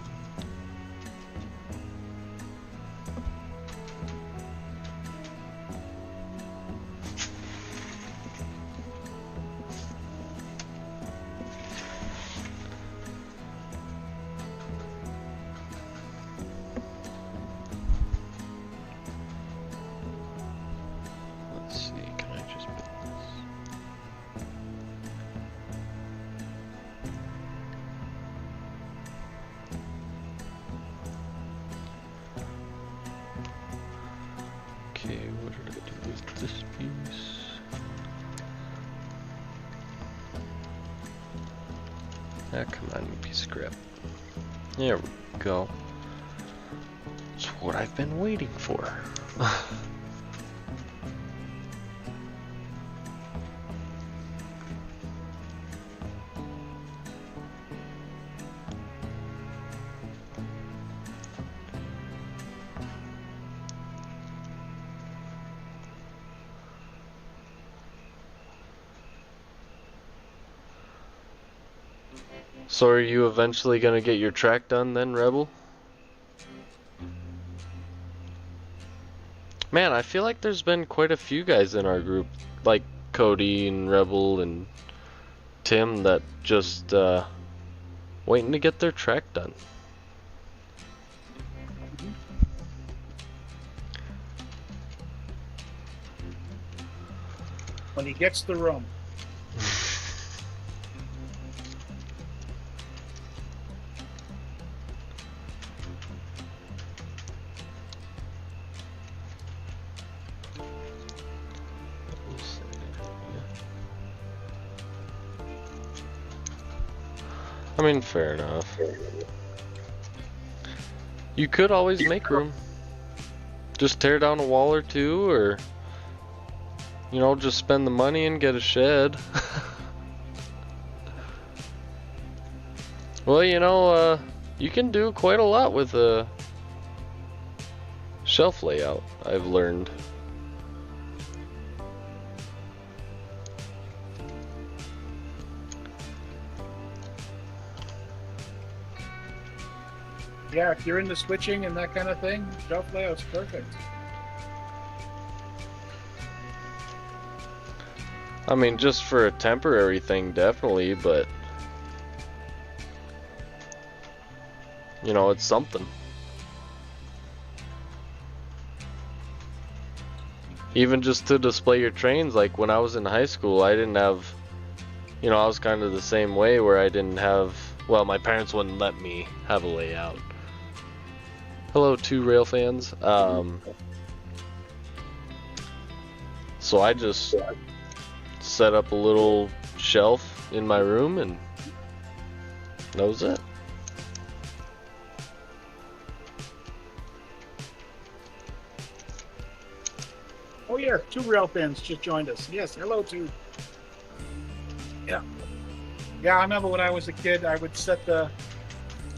Let's see, can I just build this? Okay, what did I do with this piece? Ah, come on, you piece of crap. There we go. It's what I've been waiting for. So are you eventually gonna get your track done then, Rebel? Man, I feel like there's been quite a few guys in our group, like Cody and Rebel and Tim, that just waiting to get their track done. When he gets the room. I mean, fair enough. You could always make room. Just tear down a wall or two, or, you know, just spend the money and get a shed. Well, you know, you can do quite a lot with a shelf layout, I've learned. Yeah, if you're into switching and that kind of thing, shelf layout's perfect. I mean, just for a temporary thing, definitely, but you know, it's something. Even just to display your trains, like when I was in high school, I didn't have, you know, I was kind of the same way where I didn't have, well, my parents wouldn't let me have a layout. Hello, two rail fans. So I just set up a little shelf in my room and that was it. Oh yeah, two rail fans just joined us. Yes, hello to. Yeah. Yeah, I remember when I was a kid, I would set the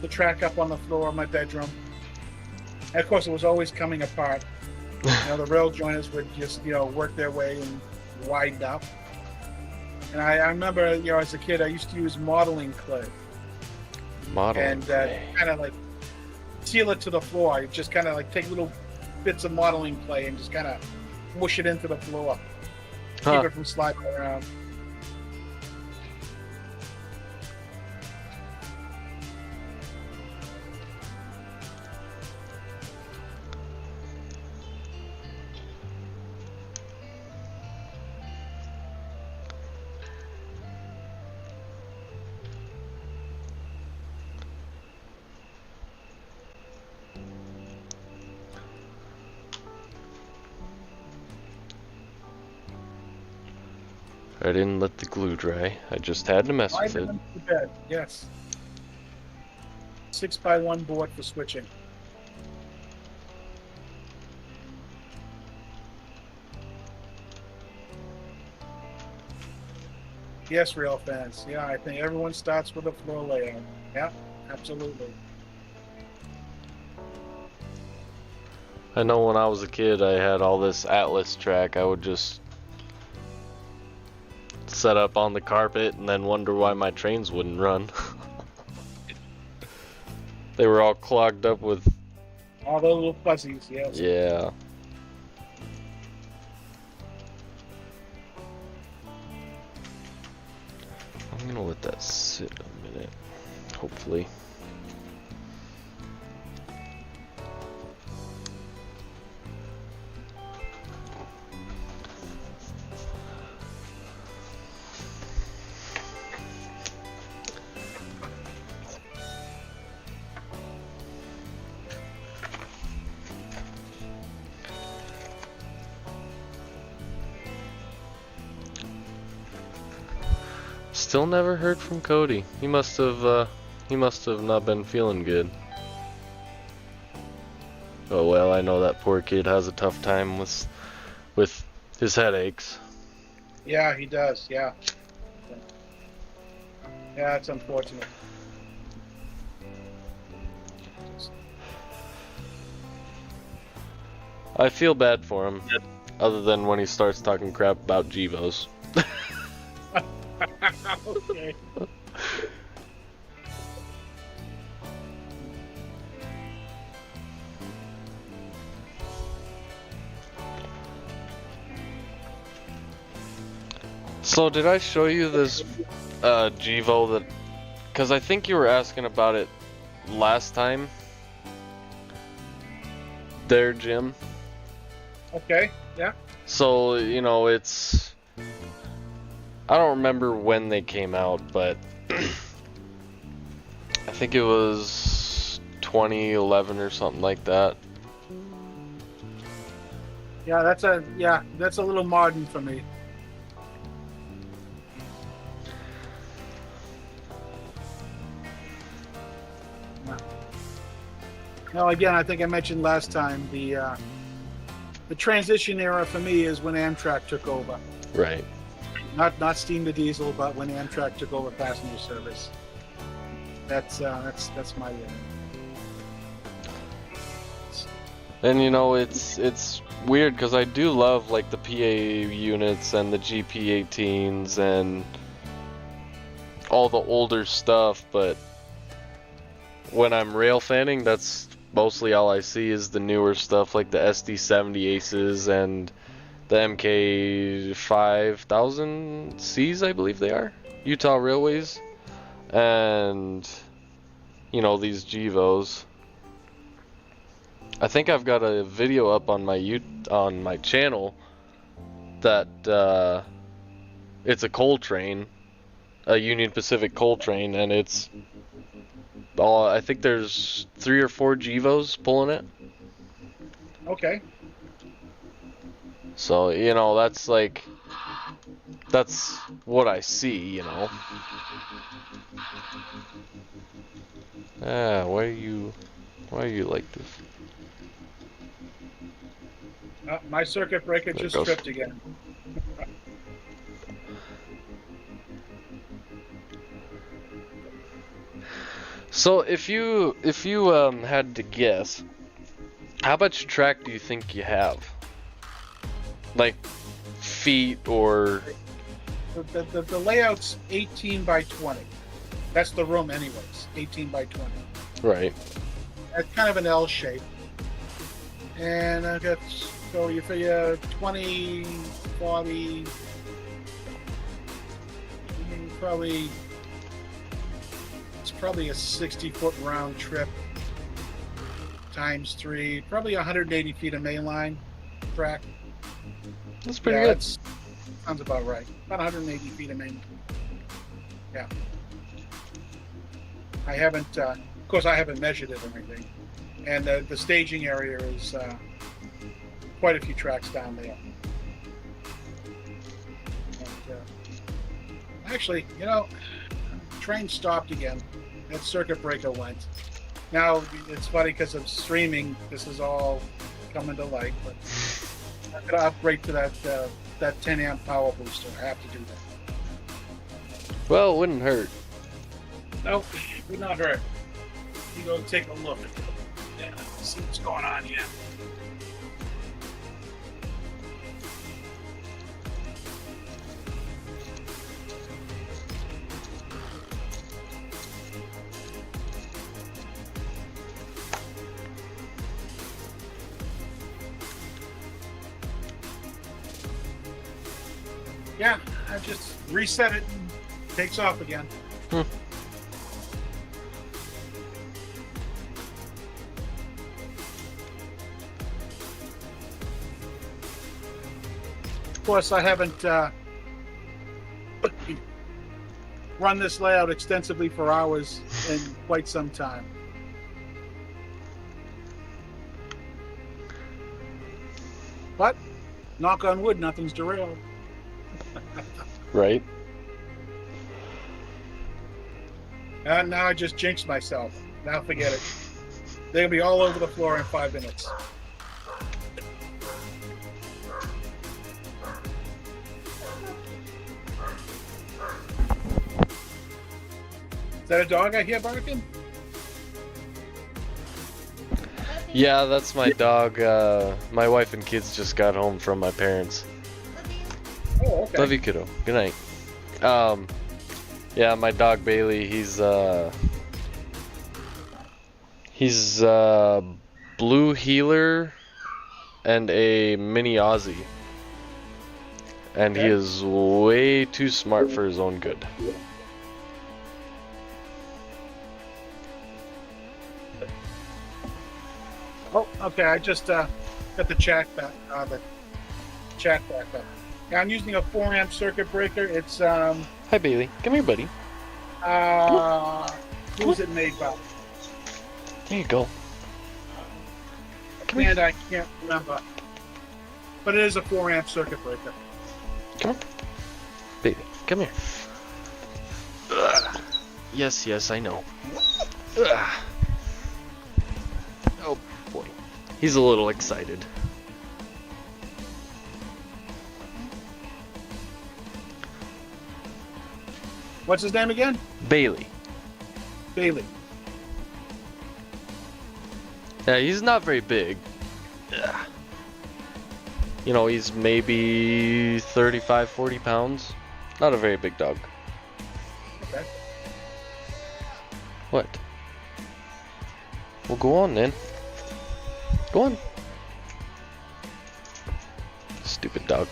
track up on the floor of my bedroom. And of course, it was always coming apart. You know, the rail joiners would just, you know, work their way and widen up. And I remember, you know, as a kid, I used to use modeling clay. And kind of like seal it to the floor. You just kind of like take little bits of modeling clay and just kind of mush it into the floor. Keep it from sliding around. I didn't let the glue dry. I just had to mess with it. Right into the bed, yes. 6x1 board for switching. Yes, rail fans. Yeah, I think everyone starts with a floor layout. Yeah, absolutely. I know when I was a kid, I had all this Atlas track. I would just set up on the carpet and then wonder why my trains wouldn't run. They were all clogged up with... All those little fuzzies, yes. Yeah. I'm gonna let that sit a minute, hopefully. Still never heard from Cody. He must have not been feeling good. Oh well, I know that poor kid has a tough time with his headaches. Yeah, he does, yeah. Yeah, it's unfortunate. I feel bad for him, other than when he starts talking crap about Gevos. Okay. So did I show you this Gevo that, because I think you were asking about it last time there, Jim? Okay, yeah. So, you know, it's, I don't remember when they came out, but I think it was 2011 or something like that. Yeah, that's a little modern for me. Now, again, I think I mentioned last time the transition era for me is when Amtrak took over. Right. Not steam to diesel, but when Amtrak took over passenger service. That's my And you know, it's weird because I do love like the PA units and the GP18s and all the older stuff, but when I'm rail fanning, that's mostly all I see is the newer stuff like the SD70 Aces and the MK5000Cs, I believe they are, Utah Railways, and you know, these Gevos. I think I've got a video up on my channel that it's a coal train, a Union Pacific coal train, and it's all, I think there's 3 or 4 GEVOs pulling it. Okay. So, you know, that's like, that's what I see, you know. Ah, why are you like this? My circuit breaker There it just goes. tripped again. So if you had to guess, how much track do you think you have? Like feet or The layout's 18 by 20. That's the room anyways, 18 by 20. right? It's kind of an L shape. And I've got, so you figure 20, 40, probably, it's probably a 60-foot round trip times 3, probably 180 feet of main line track. That's pretty Yeah, good. that's, sounds about right. About 180 feet of main. Yeah. I haven't, of course, I haven't measured it or anything. And the staging area is quite a few tracks down there. And, actually, you know, train stopped again. That circuit breaker went. Now it's funny because of streaming. This is all coming to light, but I'm gonna upgrade to that 10 amp power booster. I have to do that. Well, it wouldn't hurt. Nope, would not hurt. You go take a look. Yeah, see what's going on here. Yeah, I just reset it and it takes off again. Of course, I haven't run this layout extensively for hours in quite some time. But, knock on wood, nothing's derailed. Right? And now I just jinxed myself. Now forget it. They'll be all over the floor in 5 minutes. Is that a dog I hear barking? Yeah, that's my dog. My wife and kids just got home from my parents. Oh, okay. Love you, kiddo. Good night. Yeah, my dog Bailey. He's blue heeler and a mini Aussie, and he Okay. is way too smart for his own good. Oh, okay. I just got the chat back. The chat back up. Yeah, I'm using a 4 amp circuit breaker. It's Hi, Bailey. Come here, buddy. who's it made by? There you go. Come here. And I can't remember. But it is a 4 amp circuit breaker. Come on. Baby, come here. Ugh. Yes, yes, I know. Ugh. Oh boy. He's a little excited. What's his name again? Bailey. Bailey. Yeah, he's not very big. Ugh. You know, he's maybe 35, 40 pounds. Not a very big dog. Okay. What? Well, go on then. Go on. Stupid dog.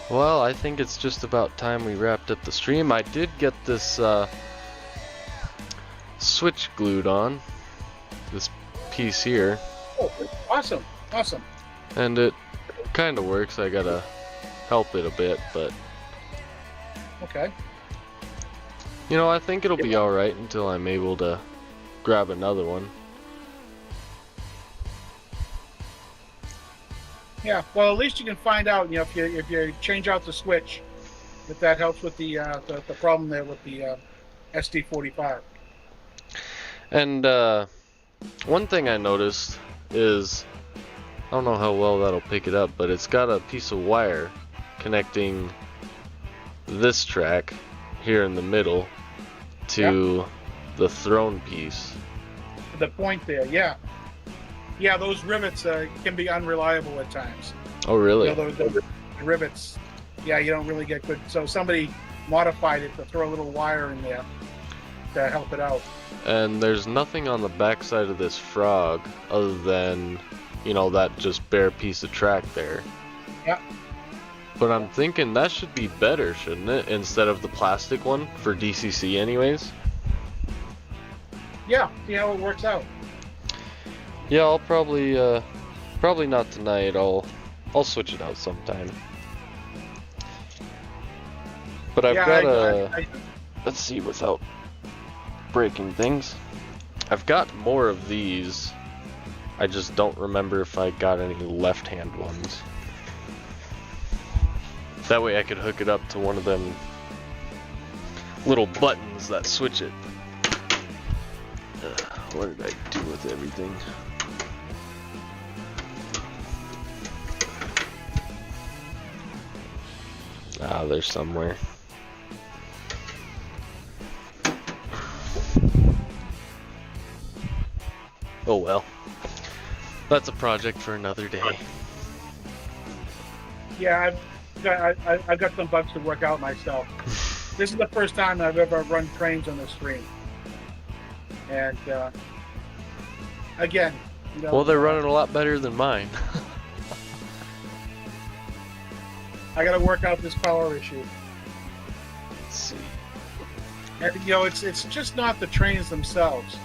Well, I think it's just about time we wrapped up the stream. I did get this switch glued on. This piece here, Oh, awesome, awesome. and it kind of works. I gotta help it a bit, but Okay. you know, I think it'll be alright until I'm able to grab another one. Yeah. Well, at least you can find out. You know, if you change out the switch, if that helps with the problem there with the SD45. And one thing I noticed is, I don't know how well that'll pick it up, but it's got a piece of wire connecting this track here in the middle to the throne piece. The point there, yeah. Yeah, those rivets can be unreliable at times. Oh, really? You know, the rivets, yeah, you don't really get good. So somebody modified it to throw a little wire in there to help it out. And there's nothing on the backside of this frog other than, you know, that just bare piece of track there. Yeah. But I'm thinking that should be better, shouldn't it? Instead of the plastic one for DCC anyways. Yeah, see how it works out. Yeah, I'll probably not tonight. I'll switch it out sometime. But I've got let's see without breaking things. I've got more of these. I just don't remember if I got any left-hand ones. That way I could hook it up to one of them little buttons that switch it. What did I do with everything? Ah, there's somewhere. Oh well. That's a project for another day. Yeah, I've got some bugs to work out myself. This is the first time I've ever run trains on the stream. And again, you know, Well, they're running a lot better than mine. I got to work out this power issue. Let's see. And, you know, it's just not the trains themselves.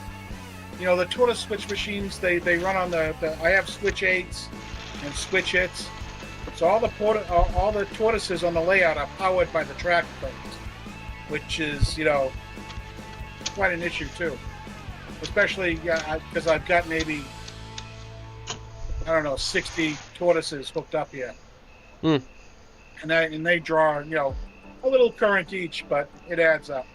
You know, the tortoise switch machines, they run on the I have switch 8s and switch hits. So all the tortoises on the layout are powered by the track planes, which is, you know, quite an issue too. Especially because I've got maybe, I don't know, 60 tortoises hooked up here. Hmm. And they draw, you know, a little current each, but it adds up.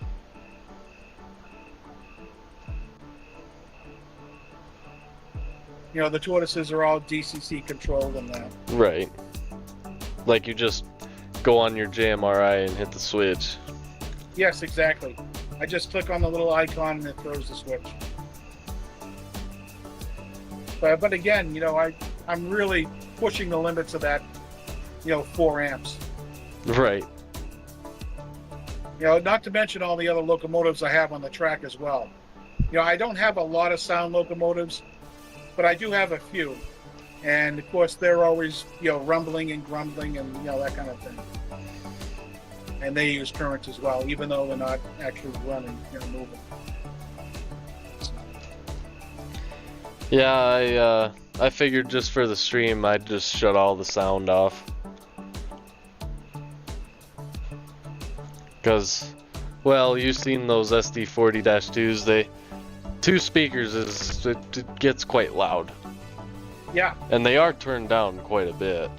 You know, the tortoises are all DCC controlled and that. Right. Like you just go on your JMRI and hit the switch. Yes, exactly. I just click on the little icon and it throws the switch. But again, you know, I'm really pushing the limits of that, you know, 4 amps. Right. You know, not to mention all the other locomotives I have on the track as well. You know, I don't have a lot of sound locomotives, but I do have a few. And of course, they're always, you know, rumbling and grumbling and, you know, that kind of thing. And they use current as well, even though they're not actually running, you know, moving. Yeah, I figured just for the stream I'd just shut all the sound off. Cause, well, you've seen those SD40-2s, 2 speakers it gets quite loud. Yeah, And they are turned down quite a bit.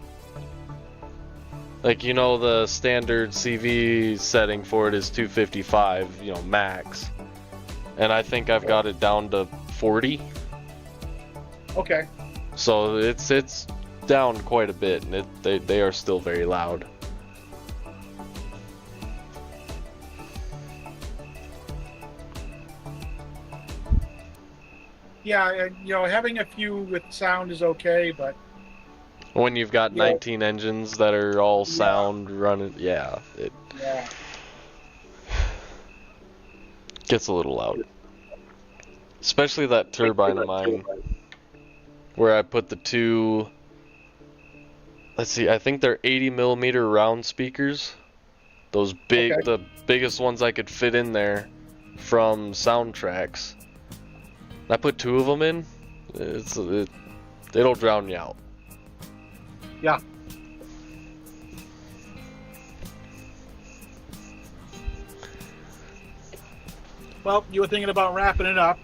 Like, you know, the standard CV setting for it is 255, you know, max. And I think I've got it down to 40. okay. So it's down quite a bit, and they are still very loud. Yeah, you know, having a few with sound is okay, but When you've got Yeah. 19 engines that are all sound running, yeah, it yeah. gets a little loud. Especially that turbine of mine, where I put the 2, let's see, I think they're 80mm round speakers. Those big, Okay. the biggest ones I could fit in there from Soundtracks. I put 2 of them in, It'll drown you out. Yeah. Well, you were thinking about wrapping it up.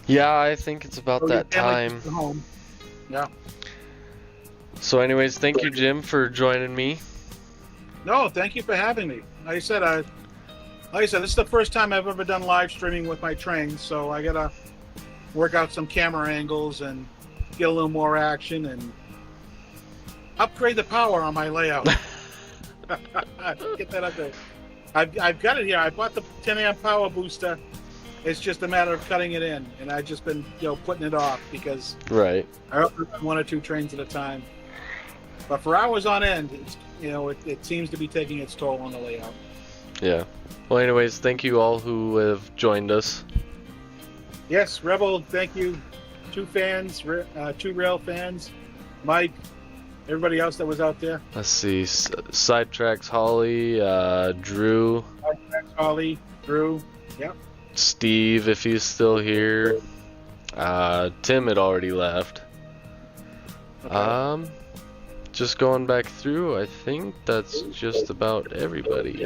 Yeah, I think it's about So your that family time. gets home. Yeah. So, anyways, thank you, Jim, for joining me. No, thank you for having me. Like I said, this is the first time I've ever done live streaming with my trains, so I gotta work out some camera angles and get a little more action and upgrade the power on my layout. Get that up there. I've got it here. I bought the 10 amp power booster. It's just a matter of cutting it in, and I've just been putting it off because Right. I only run 1 or 2 trains at a time. But for hours on end, it's, it seems to be taking its toll on the layout. Yeah. Well, anyways, thank you all who have joined us. Yes, Rebel, thank you. 2 fans, 2 rail fans, Mike, everybody else that was out there. Let's see. Sidetracks Holly, Drew, Holly, Drew, yep. Steve, if he's still here. Tim had already left. Okay. Just going back through, I think that's just about everybody.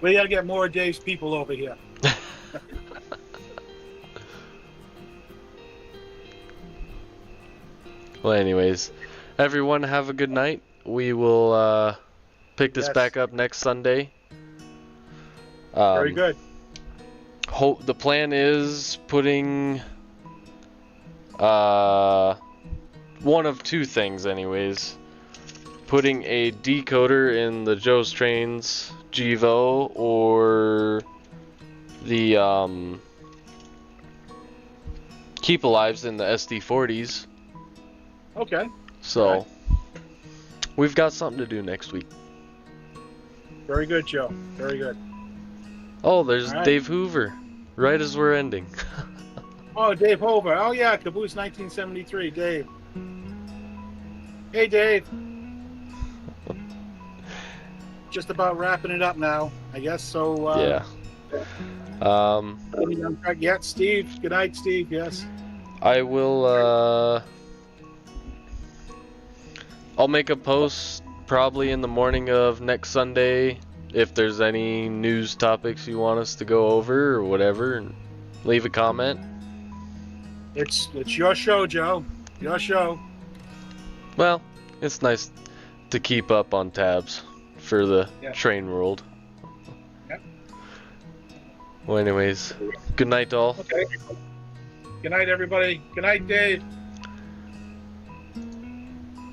We gotta get more of Dave's people over here. Well, anyways, everyone have a good night. We will pick this Yes. back up next Sunday. Very good. The plan is putting one of 2 things, anyways. Putting a decoder in the Joe's Trains GEVO or the Keep Alives in the SD40s. Okay, So Alright. we've got something to do next week. very good, Joe. Very good. Oh, there's Alright. Dave Hoover. Right as we're ending. Oh, Dave Hover. Oh, yeah, Caboose 1973. Dave. Hey, Dave. Just about wrapping it up now, I guess. So, Yeah. Yeah, Steve. Good night, Steve. Yes. I will, I'll make a post probably in the morning of next Sunday if there's any news topics you want us to go over or whatever, and leave a comment. It's your show, Joe. Your show. Well, it's nice to keep up on tabs for the Yeah. train world. Yep. Well, anyways, good night all. Okay. Good night, everybody. Good night, Dave.